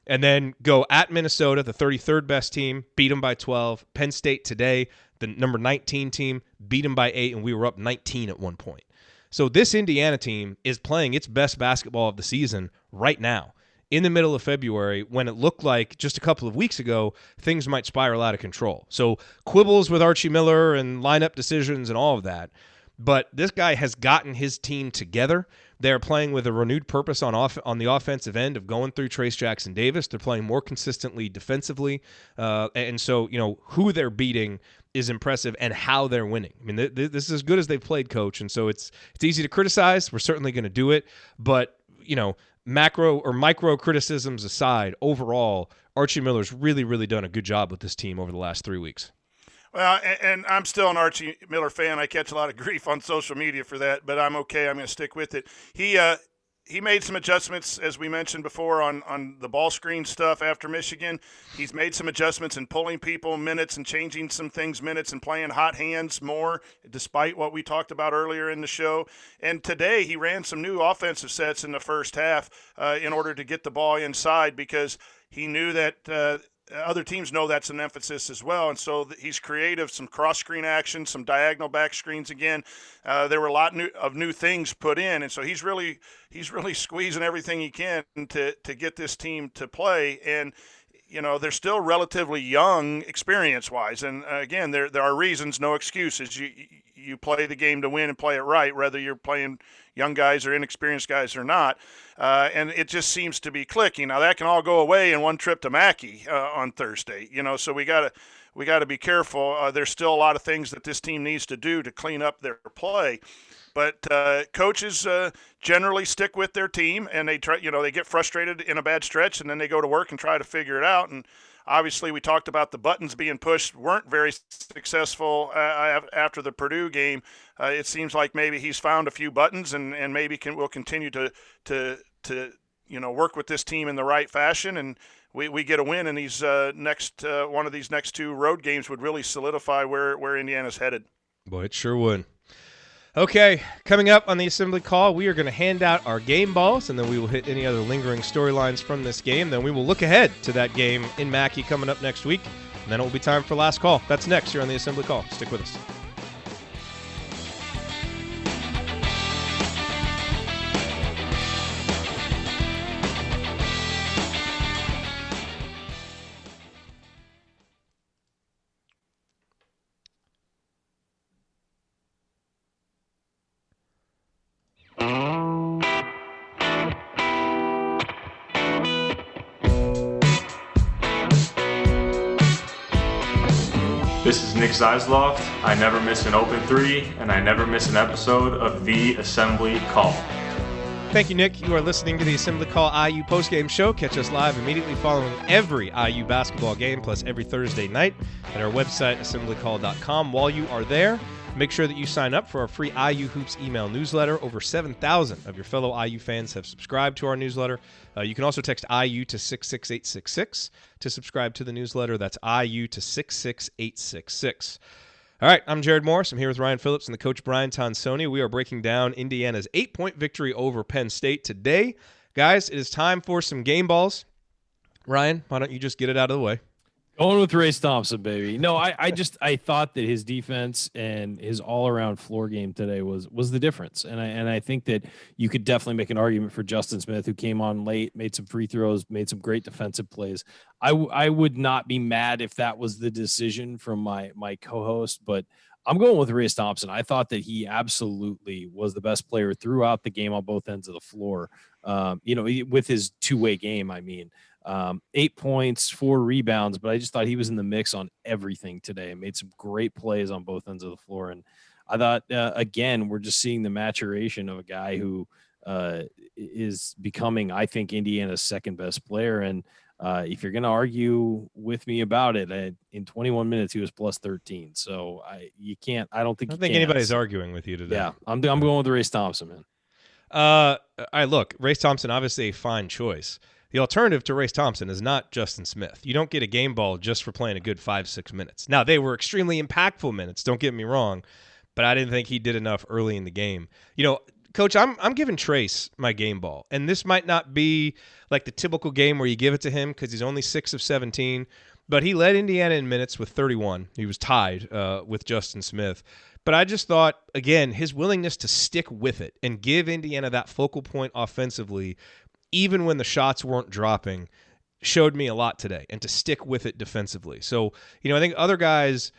And then go at Minnesota, the 33rd best team, beat them by 12. Penn State today, the number 19 team, beat them by 8, and we were up 19 at one point. So this Indiana team is playing its best basketball of the season right now, in the middle of February, when it looked like just a couple of weeks ago things might spiral out of control. So quibbles with Archie Miller and lineup decisions and all of that. But this guy has gotten his team together. They're playing with a renewed purpose on the offensive end of going through Trace Jackson Davis. They're playing more consistently defensively. And so, who they're beating is impressive and how they're winning. I mean, this is as good as they've played, Coach. And so it's easy to criticize. We're certainly going to do it. But, macro or micro criticisms aside, overall, Archie Miller's really, really done a good job with this team over the last 3 weeks. Well, and I'm still an Archie Miller fan. I catch a lot of grief on social media for that, but I'm okay. I'm going to stick with it. He made some adjustments, as we mentioned before, on the ball screen stuff after Michigan. He's made some adjustments in pulling people minutes and changing some things minutes and playing hot hands more, despite what we talked about earlier in the show. And today he ran some new offensive sets in the first half in order to get the ball inside, because he knew that other teams know that's an emphasis as well. And so he's creative, some cross-screen action, some diagonal back screens again. There were a lot of new things put in. And so he's really squeezing everything he can to get this team to play. And, they're still relatively young experience-wise. And, again, there are reasons, no excuses. You play the game to win and play it right, whether you're playing young guys or inexperienced guys or not. And it just seems to be clicking. Now, that can all go away in one trip to Mackey on Thursday. So we got to be careful. There's still a lot of things that this team needs to do to clean up their play. But coaches generally stick with their team, and they try. They get frustrated in a bad stretch, and then they go to work and try to figure it out. And obviously, we talked about the buttons being pushed weren't very successful after the Purdue game. It seems like maybe he's found a few buttons, and maybe will continue to work with this team in the right fashion. And we get a win in these one of these next 2 road games would really solidify where Indiana's headed. Boy, it sure would. Okay, coming up on the assembly call, we are going to hand out our game balls, and then we will hit any other lingering storylines from this game. Then we will look ahead to that game in Mackey coming up next week, and then it will be time for last call. That's next here on the assembly call. Stick with us. This is Nick Zeisloft. I never miss an open three, and I never miss an episode of The Assembly Call. Thank you, Nick. You are listening to the Assembly Call IU postgame show. Catch us live immediately following every IU basketball game, plus every Thursday night at our website, assemblycall.com. While you are there, make sure that you sign up for our free IU Hoops email newsletter. Over 7,000 of your fellow IU fans have subscribed to our newsletter. You can also text IU to 66866 to subscribe to the newsletter. That's IU to 66866. All right, I'm Jared Morris. I'm here with Ryan Phillips and the coach Brian Tonsoni. We are breaking down Indiana's 8-point victory over Penn State today. Guys, it is time for some game balls. Ryan, why don't you just get it out of the way? Going with Race Thompson, baby. No, I thought that his defense and his all-around floor game today was the difference, and I think that you could definitely make an argument for Justin Smith, who came on late, made some free throws, made some great defensive plays. I would not be mad if that was the decision from my co-host, but I'm going with Race Thompson. I thought that he absolutely was the best player throughout the game on both ends of the floor. With his two-way game, I mean. 8 points, 4 rebounds, but I just thought he was in the mix on everything today and made some great plays on both ends of the floor. And I thought, again, we're just seeing the maturation of a guy who is becoming, I think, Indiana's second best player. And if you're going to argue with me about it, in 21 minutes, he was plus 13. So I don't think anybody's arguing with you today. Yeah, I'm going with Race Thompson, man. Look, Race Thompson, obviously a fine choice. The alternative to Race Thompson is not Justin Smith. You don't get a game ball just for playing a good 5-6 minutes. Now, they were extremely impactful minutes, don't get me wrong, but I didn't think he did enough early in the game. Coach, I'm giving Trace my game ball, and this might not be like the typical game where you give it to him because he's only 6 of 17, but he led Indiana in minutes with 31. He was tied with Justin Smith. But I just thought, again, his willingness to stick with it and give Indiana that focal point offensively, even when the shots weren't dropping, showed me a lot today, and to stick with it defensively. So, I think other guys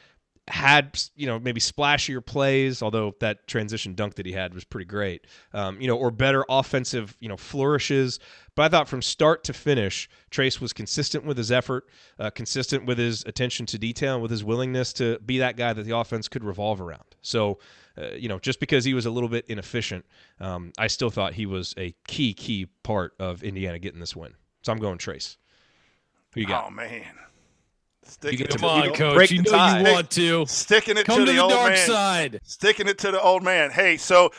had, maybe splashier plays, although that transition dunk that he had was pretty great, or better offensive, flourishes. But I thought from start to finish, Trace was consistent with his effort, consistent with his attention to detail, and with his willingness to be that guy that the offense could revolve around. So, just because he was a little bit inefficient, I still thought he was a key part of Indiana getting this win. So I'm going Trace. Who you got? Oh, man. Come on, Coach. You know you want to. Sticking it Come to the old dark man. side. Sticking it to the old man. Hey, so,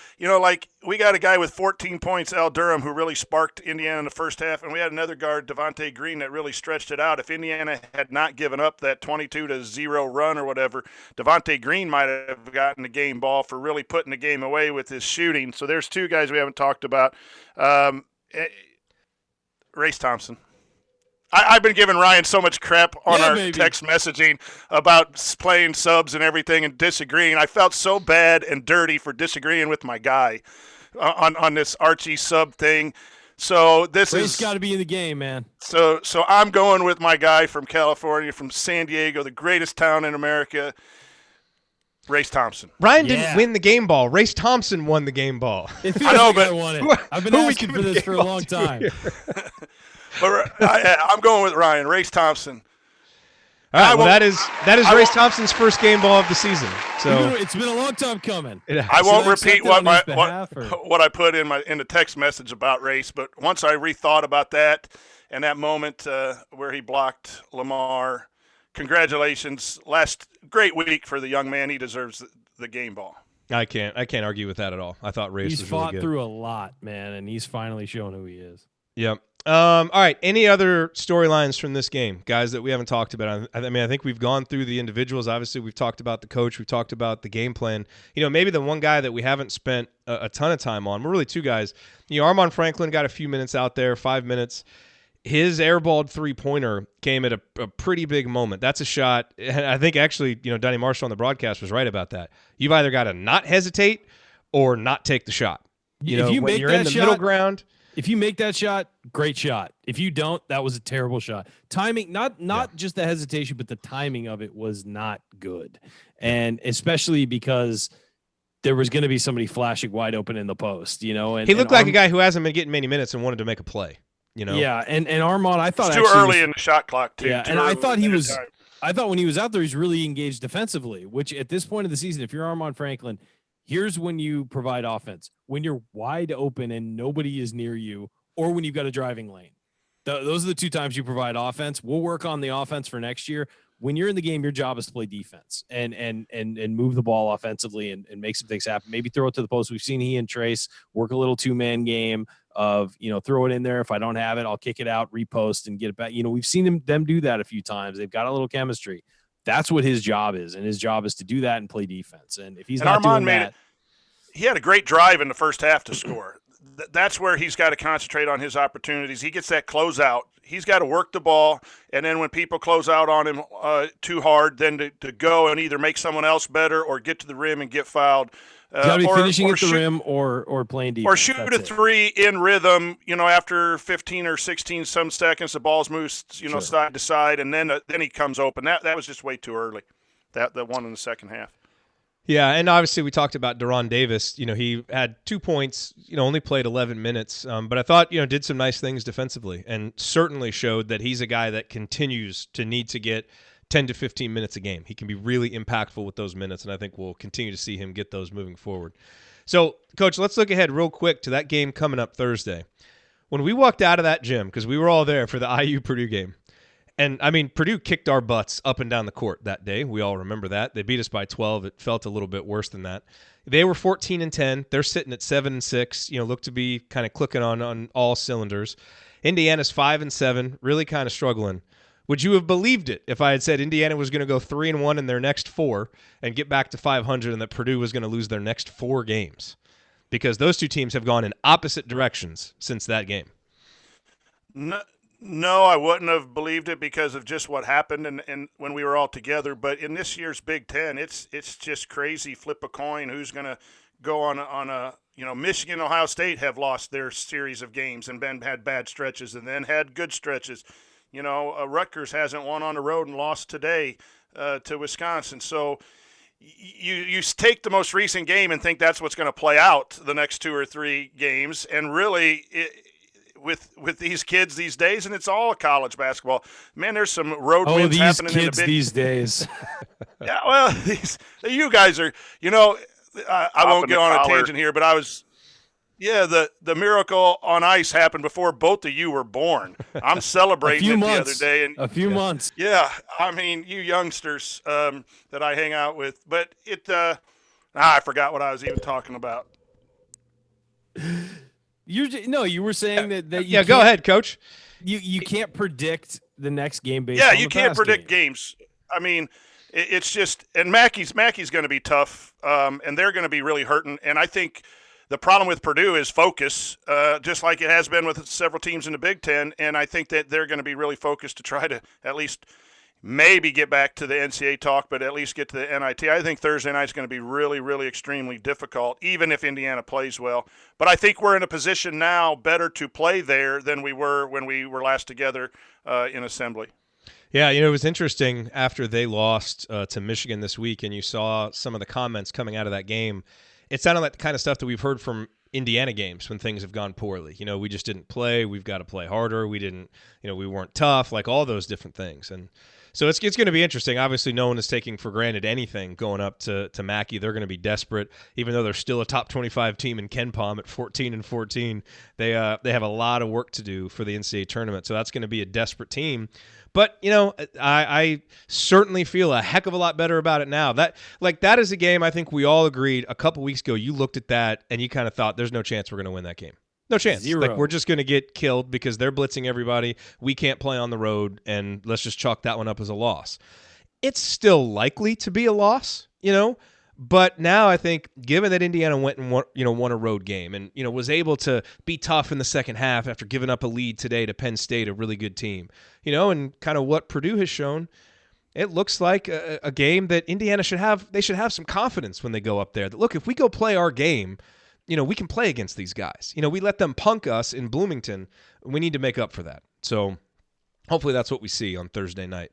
we got a guy with 14 points, Al Durham, who really sparked Indiana in the first half, and we had another guard, Devontae Green, that really stretched it out. If Indiana had not given up that 22-0 run or whatever, Devontae Green might have gotten the game ball for really putting the game away with his shooting. So there's two guys we haven't talked about. Race Thompson. I've been giving Ryan so much crap on our text messaging about playing subs and everything and disagreeing. I felt so bad and dirty for disagreeing with my guy on this Archie sub thing. So Ray's got to be in the game, man. So I'm going with my guy from California, from San Diego, the greatest town in America, Race Thompson. Ryan didn't win the game ball. Race Thompson won the game ball. I know, but I won it. I've been asking for this for a long time. But I'm going with Ryan, Race Thompson. All right, well, that is Race Thompson's first game ball of the season. So it's been a long time coming. I won't repeat what I put in the text message about Race, but once I rethought about that and that moment where he blocked Lamar, congratulations! Last great week for the young man. He deserves the game ball. I can't argue with that at all. I thought Race was really good. He's fought through a lot, man, and he's finally shown who he is. Yep. All right. Any other storylines from this game, guys, that we haven't talked about? I mean, I think we've gone through the individuals. Obviously, we've talked about the coach. We've talked about the game plan. Maybe the one guy that we haven't spent a ton of time on, we're really two guys. Armaan Franklin got a few minutes out there, 5 minutes. His airballed three-pointer came at a pretty big moment. That's a shot. And I think actually, Donnie Marshall on the broadcast was right about that. You've either got to not hesitate or not take the shot. If you make you're that in the shot, middle ground. If you make that shot, great shot. If you don't, that was a terrible shot. Timing, not just the hesitation, but the timing of it was not good. And especially because there was going to be somebody flashing wide open in the post, And he looked like a guy who hasn't been getting many minutes and wanted to make a play. Yeah, and Armaan, I thought it's too early in the shot clock too. Yeah, and I thought he was. I thought when he was out there, he's really engaged defensively. Which at this point of the season, if you're Armaan Franklin, here's when you provide offense: when you're wide open and nobody is near you, or when you've got a driving lane. Those are the two times you provide offense. We'll work on the offense for next year. When you're in the game, your job is to play defense and move the ball offensively and make some things happen. Maybe throw it to the post. We've seen he and Trace work a little 2-man game of, throw it in there. If I don't have it, I'll kick it out, repost, and get it back. We've seen them do that a few times. They've got a little chemistry. That's what his job is, and his job is to do that and play defense. And if he's not Armaan doing that, he had a great drive in the first half to score. That's where he's got to concentrate on his opportunities. He gets that closeout. He's got to work the ball, and then when people close out on him too hard, then to go and either make someone else better or get to the rim and get fouled. Got to be finishing at the rim or playing defense. Or shoot a three in rhythm, after 15 or 16 some seconds, the ball's moved, side to side, and then he comes open. That was just way too early, that one in the second half. Yeah, and obviously we talked about De'Ron Davis. He had 2 points, only played 11 minutes, but I thought, did some nice things defensively and certainly showed that he's a guy that continues to need to get 10 to 15 minutes a game. He can be really impactful with those minutes, and I think we'll continue to see him get those moving forward. So, Coach, let's look ahead real quick to that game coming up Thursday. When we walked out of that gym, because we were all there for the IU-Purdue game, and, Purdue kicked our butts up and down the court that day. We all remember that. They beat us by 12. It felt a little bit worse than that. They were 14-10. They're sitting at 7-6, look to be kind of clicking on all cylinders. Indiana's 5-7, really kind of struggling. Would you have believed it if I had said Indiana was going to go 3-1 in their next 4 and get back to 500 and that Purdue was going to lose their next 4 games? Because those two teams have gone in opposite directions since that game. No, I wouldn't have believed it because of just what happened and when we were all together. But in this year's Big Ten, it's just crazy. Flip a coin. Who's going to go on a Michigan, Ohio State have lost their series of games and had bad stretches and then had good stretches. Rutgers hasn't won on the road and lost today to Wisconsin. So you take the most recent game and think that's what's going to play out the next 2 or 3 games, and really with these kids these days, and it's all college basketball. Man, there's some road wins happening in the Big these days. Yeah, well, you guys are, I won't get on a tangent here, but I was. Yeah, the miracle on ice happened before both of you were born. I'm celebrating it the other day. And a few months. Yeah, you youngsters that I hang out with. But I forgot what I was even talking about. You were saying that you go ahead, Coach. You can't predict the next game based on you can't predict games. It's just – and Mackey's going to be tough, and they're going to be really hurting. And I think – the problem with Purdue is focus, just like it has been with several teams in the Big Ten, and I think that they're going to be really focused to try to at least maybe get back to the NCAA talk, but at least get to the NIT. I think Thursday night is going to be really, really extremely difficult, even if Indiana plays well. But I think we're in a position now better to play there than we were when we were last together in Assembly. Yeah, it was interesting after they lost to Michigan this week, and you saw some of the comments coming out of that game. It sounded like the kind of stuff that we've heard from Indiana games when things have gone poorly. We just didn't play. We've got to play harder. We didn't, we weren't tough, like all those different things. And so it's going to be interesting. Obviously, no one is taking for granted anything going up to Mackey. They're going to be desperate, even though they're still a top 25 team in KenPom at 14-14. They have a lot of work to do for the NCAA tournament. So that's going to be a desperate team. But, I certainly feel a heck of a lot better about it now. That is a game I think we all agreed a couple weeks ago. You looked at that and you kind of thought there's no chance we're going to win that game. No chance. Zero. Like, we're just going to get killed because they're blitzing everybody. We can't play on the road, and let's just chalk that one up as a loss. It's still likely to be a loss, but now I think, given that Indiana went and won a road game and was able to be tough in the second half after giving up a lead today to Penn State, a really good team, and kind of what Purdue has shown, it looks like a game that Indiana should have. They should have some confidence when they go up there. That, look, if we go play our game, we can play against these guys. We let them punk us in Bloomington. We need to make up for that. So hopefully that's what we see on Thursday night,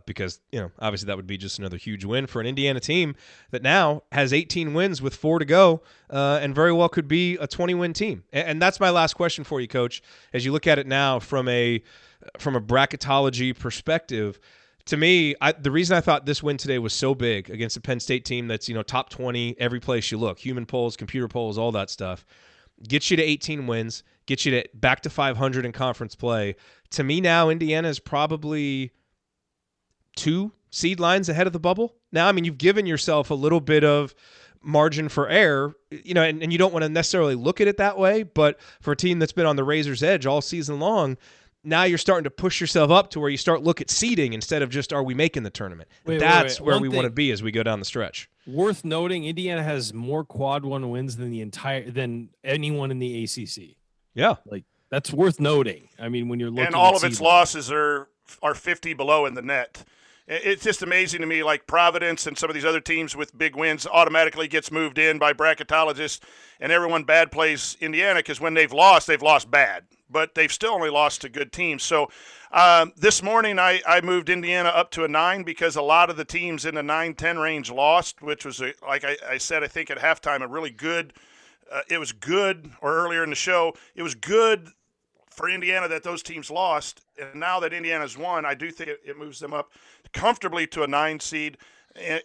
because obviously that would be just another huge win for an Indiana team that now has 18 wins with 4 to go, and very well could be a 20-win team. And that's my last question for you, Coach. As you look at it now from a bracketology perspective, to me, the reason I thought this win today was so big against a Penn State team that's top 20 every place you look, human polls, computer polls, all that stuff, gets you to 18 wins, gets you to back to 500 in conference play. To me now, Indiana is probably 2 seed lines ahead of the bubble. Now, I mean, you've given yourself a little bit of margin for error, and you don't want to necessarily look at it that way, but for a team that's been on the razor's edge all season long, now you're starting to push yourself up to where you start look at seeding instead of just, are we making the tournament? That's where we want to be as we go down the stretch. Worth noting, Indiana has more quad 1 wins than anyone in the ACC. Yeah. Like, that's worth noting. I mean, when you're looking and all at of its seeding. losses are 50 below in the net. It's just amazing to me, like Providence and some of these other teams with big wins automatically gets moved in by bracketologists, and everyone bad plays Indiana because when they've lost bad. But they've still only lost to good teams. So this morning I moved Indiana up to a 9 because a lot of the teams in the 9-10 range lost, which was, like I said, I think at halftime, a really good it was good, or earlier in the show, it was good for Indiana that those teams lost. And now that Indiana's won, I do think it moves them up comfortably to a 9 seed.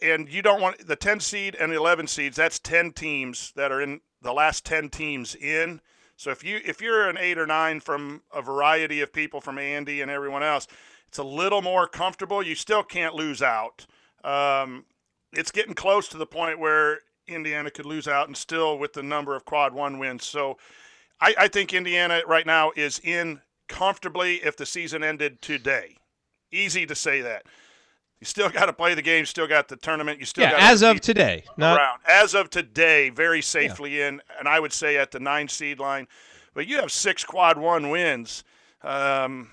And you don't want the 10 seed and the 11 seeds. That's 10 teams that are in the last 10 teams in. So if you're an 8 or 9 from a variety of people, from Andy and everyone else, it's a little more comfortable. You still can't lose out. It's getting close to the point where Indiana could lose out and still with the number of quad 1 wins. So I think Indiana right now is in comfortably if the season ended today. Easy to say that. You still got to play the game, still got the tournament. You still got as of today. Around. As of today, very safely in, and I would say at the 9 seed line. But you have 6 quad 1 wins. San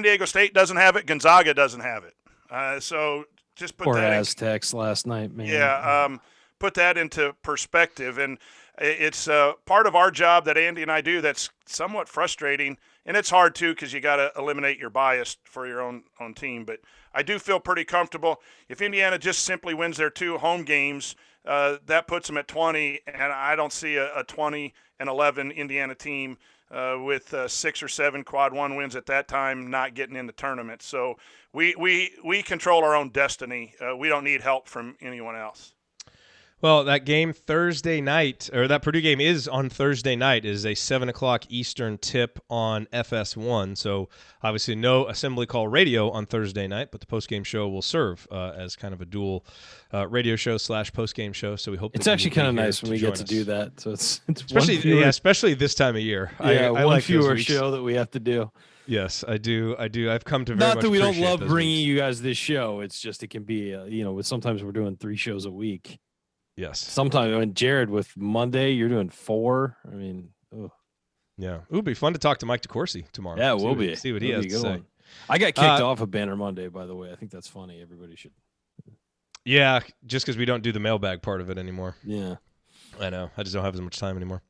Diego State doesn't have it. Gonzaga doesn't have it. So just put Poor that Aztecs last night, man. Yeah, put that into perspective. And it's part of our job that Andy and I do that's somewhat frustrating. And it's hard, too, because you got to eliminate your bias for your own team. But I do feel pretty comfortable. If Indiana just simply wins their 2 home games, that puts them at 20. And I don't see a 20-11 Indiana team with 6 or 7 quad 1 wins at that time not getting in the tournament. So we control our own destiny. We don't need help from anyone else. Well, that game Thursday night, or that Purdue game is on Thursday night, is a 7 o'clock Eastern tip on FS1. So obviously no Assembly Call radio on Thursday night, but the postgame show will serve as kind of a dual radio show / postgame show. So we hope it's actually kind of nice when we get to do that. So it's especially this time of year. Yeah, I one like fewer show that we have to do. Yes, I do. I've come to very not much that we don't appreciate love those bringing weeks. you guys this show. It's just it can be sometimes we're doing 3 shows a week. Yes. Sometimes when Jared with Monday, you're doing 4. I mean, ugh. Yeah, it would be fun to talk to Mike DeCourcy tomorrow. Yeah, it will be. See what he It'll has be to a good say. one. I got kicked off of Banner Monday, by the way. I think that's funny. Everybody should. Yeah, just because we don't do the mailbag part of it anymore. Yeah. I know. I just don't have as much time anymore.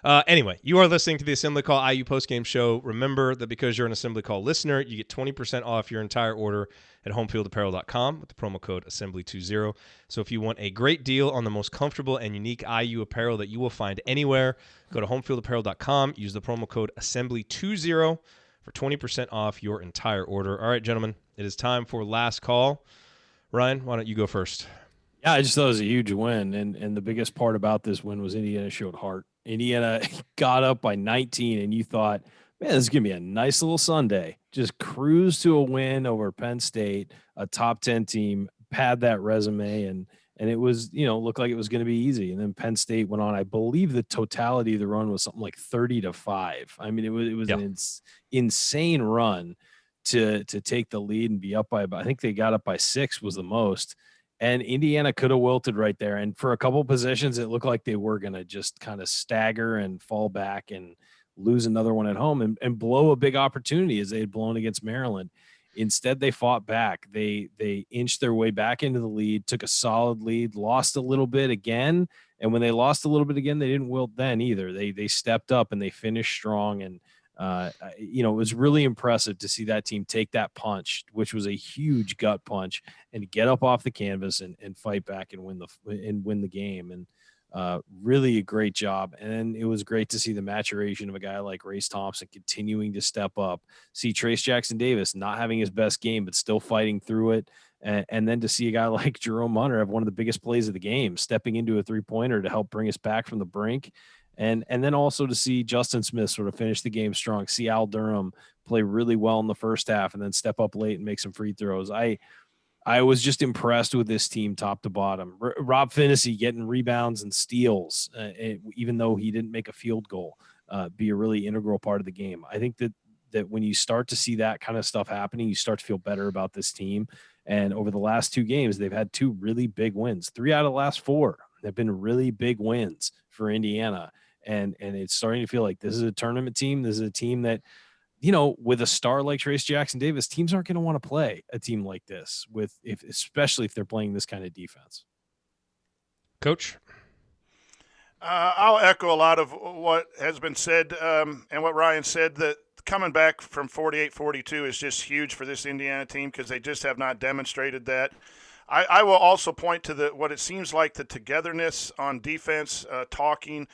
Anyway, you are listening to the Assembly Call IU postgame show. Remember that because you're an Assembly Call listener, you get 20% off your entire order at homefieldapparel.com with the promo code Assembly20. So if you want a great deal on the most comfortable and unique IU apparel that you will find anywhere, go to homefieldapparel.com, use the promo code Assembly20 for 20% off your entire order. All right, gentlemen, it is time for last call. Ryan, why don't you go first? Yeah, I just thought it was a huge win. And the biggest part about this win was Indiana showed heart. Indiana got up by 19, and you thought, man, this is going to be a nice little Sunday. Just cruise to a win over Penn State, a top 10 team, pad that resume, and And it was, looked like it was going to be easy. And then Penn State went on. I believe the totality of the run was something like 30-5. I mean, it was an insane run to take the lead and be up by about, I think they got up by 6 was the most. And Indiana could have wilted right there. And for a couple of positions, it looked like they were going to just kind of stagger and fall back and lose another one at home and blow a big opportunity as they had blown against Maryland. Instead, they fought back. They inched their way back into the lead, took a solid lead, lost a little bit again. And when they lost a little bit again, they didn't wilt then either. They stepped up and they finished strong. And, it was really impressive to see that team take that punch, which was a huge gut punch, and get up off the canvas and fight back and win the game. And really a great job. And it was great to see the maturation of a guy like Race Thompson continuing to step up, see Trace Jackson Davis not having his best game, but still fighting through it. And then to see a guy like Jerome Hunter have one of the biggest plays of the game, stepping into a 3-pointer to help bring us back from the brink. And then also to see Justin Smith sort of finish the game strong, see Al Durham play really well in the first half and then step up late and make some free throws. I was just impressed with this team top to bottom. Rob Finney getting rebounds and steals, even though he didn't make a field goal, be a really integral part of the game. I think that when you start to see that kind of stuff happening, you start to feel better about this team. And over the last 2 games, they've had 2 really big wins. 3 out of the last 4 have been really big wins for Indiana. And it's starting to feel like this is a tournament team. This is a team that, with a star like Trace Jackson Davis, teams aren't going to want to play a team like this especially if they're playing this kind of defense. Coach? I'll echo a lot of what has been said and what Ryan said, that coming back from 48-42 is just huge for this Indiana team because they just have not demonstrated that. I will also point to what it seems like the togetherness on defense, talking.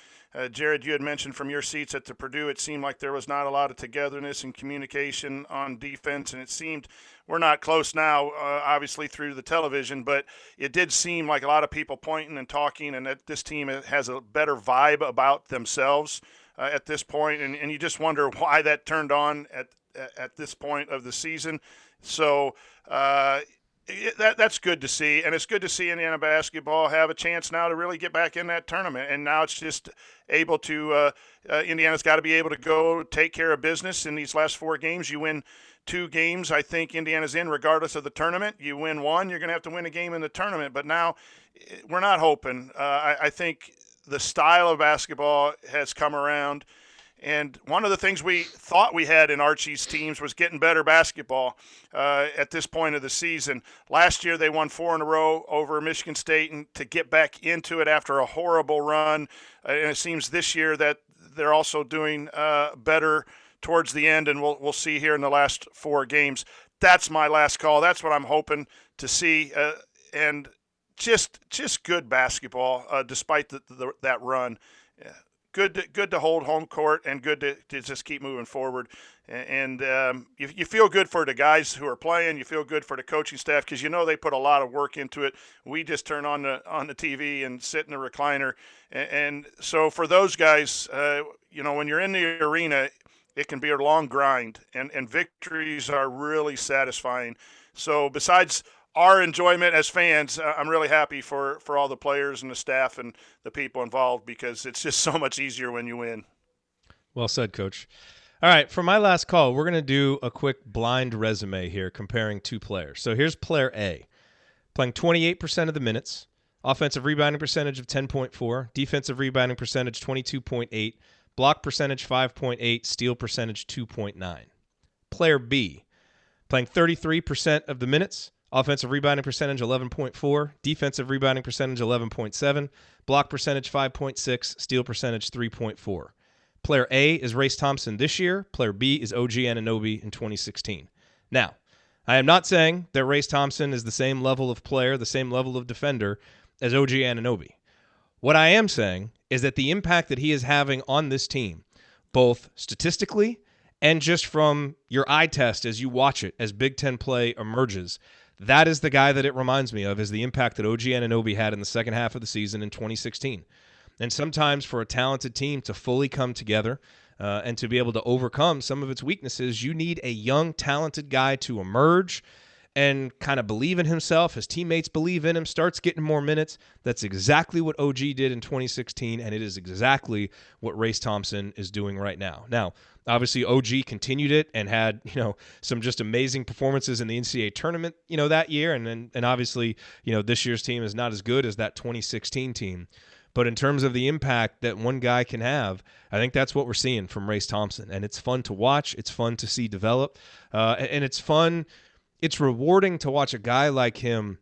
Jared, you had mentioned from your seats at the Purdue, it seemed like there was not a lot of togetherness and communication on defense, and it seemed we're not close now, obviously through the television, but it did seem like a lot of people pointing and talking, and that this team has a better vibe about themselves at this point, and you just wonder why that turned on at this point of the season. So that's good to see, and it's good to see Indiana basketball have a chance now to really get back in that tournament. And now it's just able to Indiana's got to be able to go take care of business in these last 4 games. You win 2 games, I think Indiana's in regardless of the tournament. You win 1, you're going to have to win a game in the tournament. But now we're not hoping. I think the style of basketball has come around. And one of the things we thought we had in Archie's teams was getting better basketball at this point of the season. Last year they won 4 in a row over Michigan State, and to get back into it after a horrible run. And it seems this year that they're also doing better towards the end, and we'll see here in the last 4 games. That's my last call. That's what I'm hoping to see, and just good basketball despite that run. Yeah. Good to hold home court, and good to just keep moving forward. And you feel good for the guys who are playing. You feel good for the coaching staff because they put a lot of work into it. We just turn on the TV and sit in the recliner. And so for those guys, when you're in the arena, it can be a long grind, and victories are really satisfying. So besides our enjoyment as fans, I'm really happy for all the players and the staff and the people involved, because it's just so much easier when you win. Well said, Coach. All right, for my last call, we're going to do a quick blind resume here comparing 2 players. So here's player A, playing 28% of the minutes, offensive rebounding percentage of 10.4, defensive rebounding percentage 22.8, block percentage 5.8, steal percentage 2.9. Player B, playing 33% of the minutes, offensive rebounding percentage 11.4, defensive rebounding percentage 11.7, block percentage 5.6, steal percentage 3.4. Player A is Race Thompson this year. Player B is OG Anunoby in 2016. Now, I am not saying that Race Thompson is the same level of player, the same level of defender as OG Anunoby. What I am saying is that the impact that he is having on this team, both statistically and just from your eye test as you watch it, as Big Ten play emerges, that is the guy that it reminds me of, is the impact that OG Anunoby had in the second half of the season in 2016. And sometimes for a talented team to fully come together and to be able to overcome some of its weaknesses, you need a young, talented guy to emerge and kind of believe in himself, his teammates believe in him, starts getting more minutes. That's exactly what OG did in 2016, and it is exactly what Race Thompson is doing right now. Now, obviously, OG continued it and had, some just amazing performances in the NCAA tournament, that year. And obviously, this year's team is not as good as that 2016 team. But in terms of the impact that one guy can have, I think that's what we're seeing from Race Thompson. And it's fun to watch. It's fun to see develop. And it's fun. It's rewarding to watch a guy like him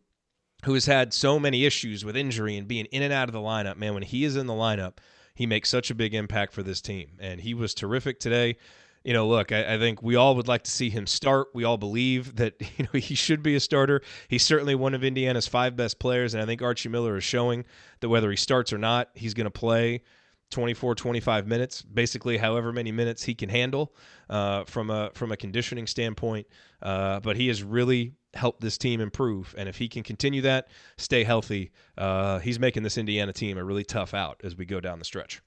who has had so many issues with injury and being in and out of the lineup. Man, when he is in the lineup, he makes such a big impact for this team. And he was terrific today. Look, I think we all would like to see him start. We all believe that, he should be a starter. He's certainly one of Indiana's 5 best players, and I think Archie Miller is showing that whether he starts or not, he's going to play 24, 25 minutes, basically however many minutes he can handle from a conditioning standpoint. But he has really helped this team improve, and if he can continue that, stay healthy, he's making this Indiana team a really tough out as we go down the stretch.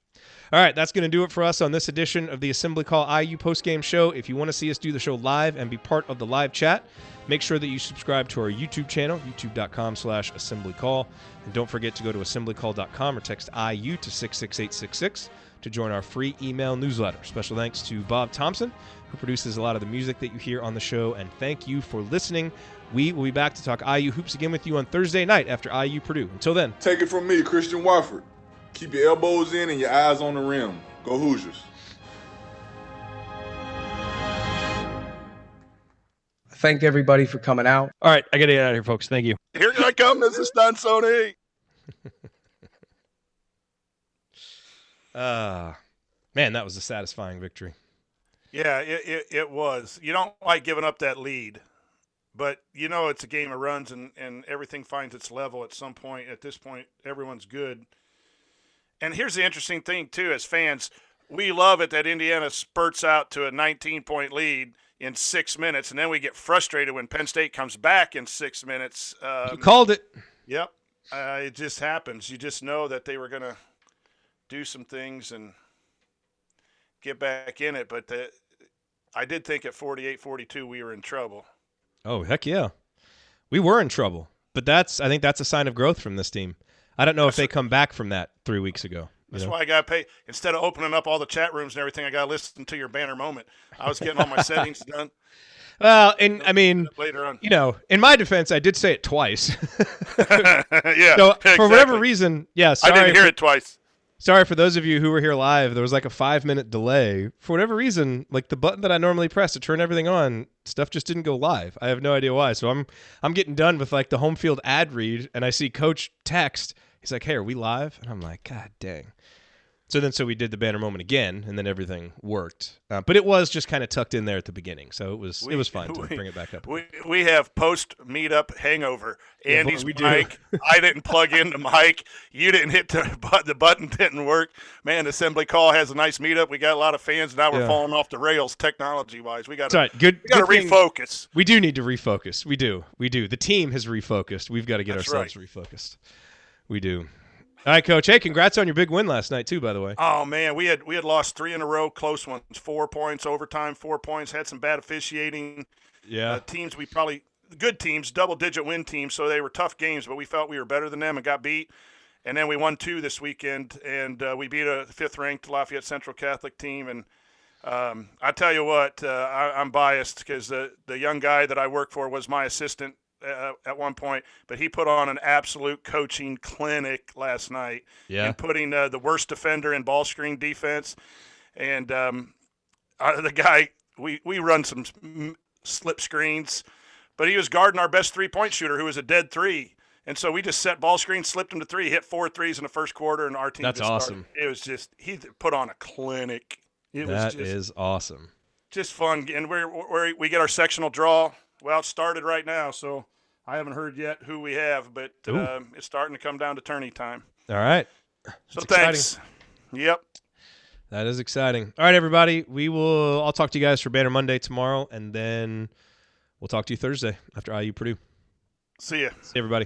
All right, that's going to do it for us on this edition of the Assembly Call IU postgame show. If you want to see us do the show live and be part of the live chat, make sure that you subscribe to our YouTube channel, youtube.com/assemblycall. And don't forget to go to assemblycall.com or text IU to 66866 to join our free email newsletter. Special thanks to Bob Thompson, who produces a lot of the music that you hear on the show. And thank you for listening. We will be back to talk IU hoops again with you on Thursday night after IU Purdue. Until then. Take it from me, Christian Wofford. Keep your elbows in and your eyes on the rim. Go Hoosiers. Thank everybody for coming out. All right, I got to get out of here, folks. Thank you. Here I come. This is Don Sony. Man, that was a satisfying victory. Yeah, it was. You don't like giving up that lead, but it's a game of runs, and everything finds its level at some point. At this point, everyone's good. And here's the interesting thing, too, as fans, we love it that Indiana spurts out to a 19-point lead in 6 minutes, and then we get frustrated when Penn State comes back in 6 minutes. You called it. Yep. It just happens. You just know that they were going to do some things and get back in it. But I did think at 48-42 we were in trouble. Oh, heck yeah. We were in trouble. But I think that's a sign of growth from this team. I don't know if they come back from that 3 weeks ago. That's why I got to pay. Instead of opening up all the chat rooms and everything, I got to listen to your banner moment. I was getting all my settings done. Well, and I mean, later on, in my defense, I did say it twice. Yeah. So exactly. for whatever reason, yeah. Sorry, I didn't hear it twice. Sorry for those of you who were here live. There was like a 5-minute delay. For whatever reason, like the button that I normally press to turn everything on, stuff just didn't go live. I have no idea why. So I'm getting done with like the home field ad read, and I see Coach text. He's like, "Hey, are we live?" And I'm like, "God dang." So we did the banner moment again, and then everything worked. But it was just kind of tucked in there at the beginning, so it was fine to bring it back up. We have post meetup hangover. Andy's we mic. I didn't plug in the mic. You didn't hit the button didn't work. Man, Assembly Call has a nice meetup. We got a lot of fans. Now we're falling off the rails technology wise. We got to refocus. We do need to refocus. We do. The team has refocused. We've got to get ourselves refocused. We do. All right, Coach. Hey, congrats on your big win last night, too, by the way. Oh, man, we had lost 3 in a row, close ones, 4 points, overtime, 4 points, had some bad officiating. Yeah. Teams good teams, double-digit win teams, so they were tough games, but we felt we were better than them and got beat. And then we won 2 this weekend, and we beat a 5th-ranked Lafayette Central Catholic team. And I tell you what, I'm biased because the young guy that I work for was my assistant at one point, but he put on an absolute coaching clinic last night. Yeah. And putting the worst defender in ball screen defense. And the guy, we run some slip screens, but he was guarding our best 3-point shooter who was a dead 3. And so we just set ball screen, slipped him to 3, hit 4 threes in the first quarter, and our team That's awesome. It was just, he put on a clinic. That is awesome. Just fun. And we get our sectional draw. Well, it started right now, so I haven't heard yet who we have, but it's starting to come down to tourney time. All right. So thanks. Yep. That is exciting. All right, everybody. I'll talk to you guys for Banner Monday tomorrow, and then we'll talk to you Thursday after IU Purdue. See ya. See everybody.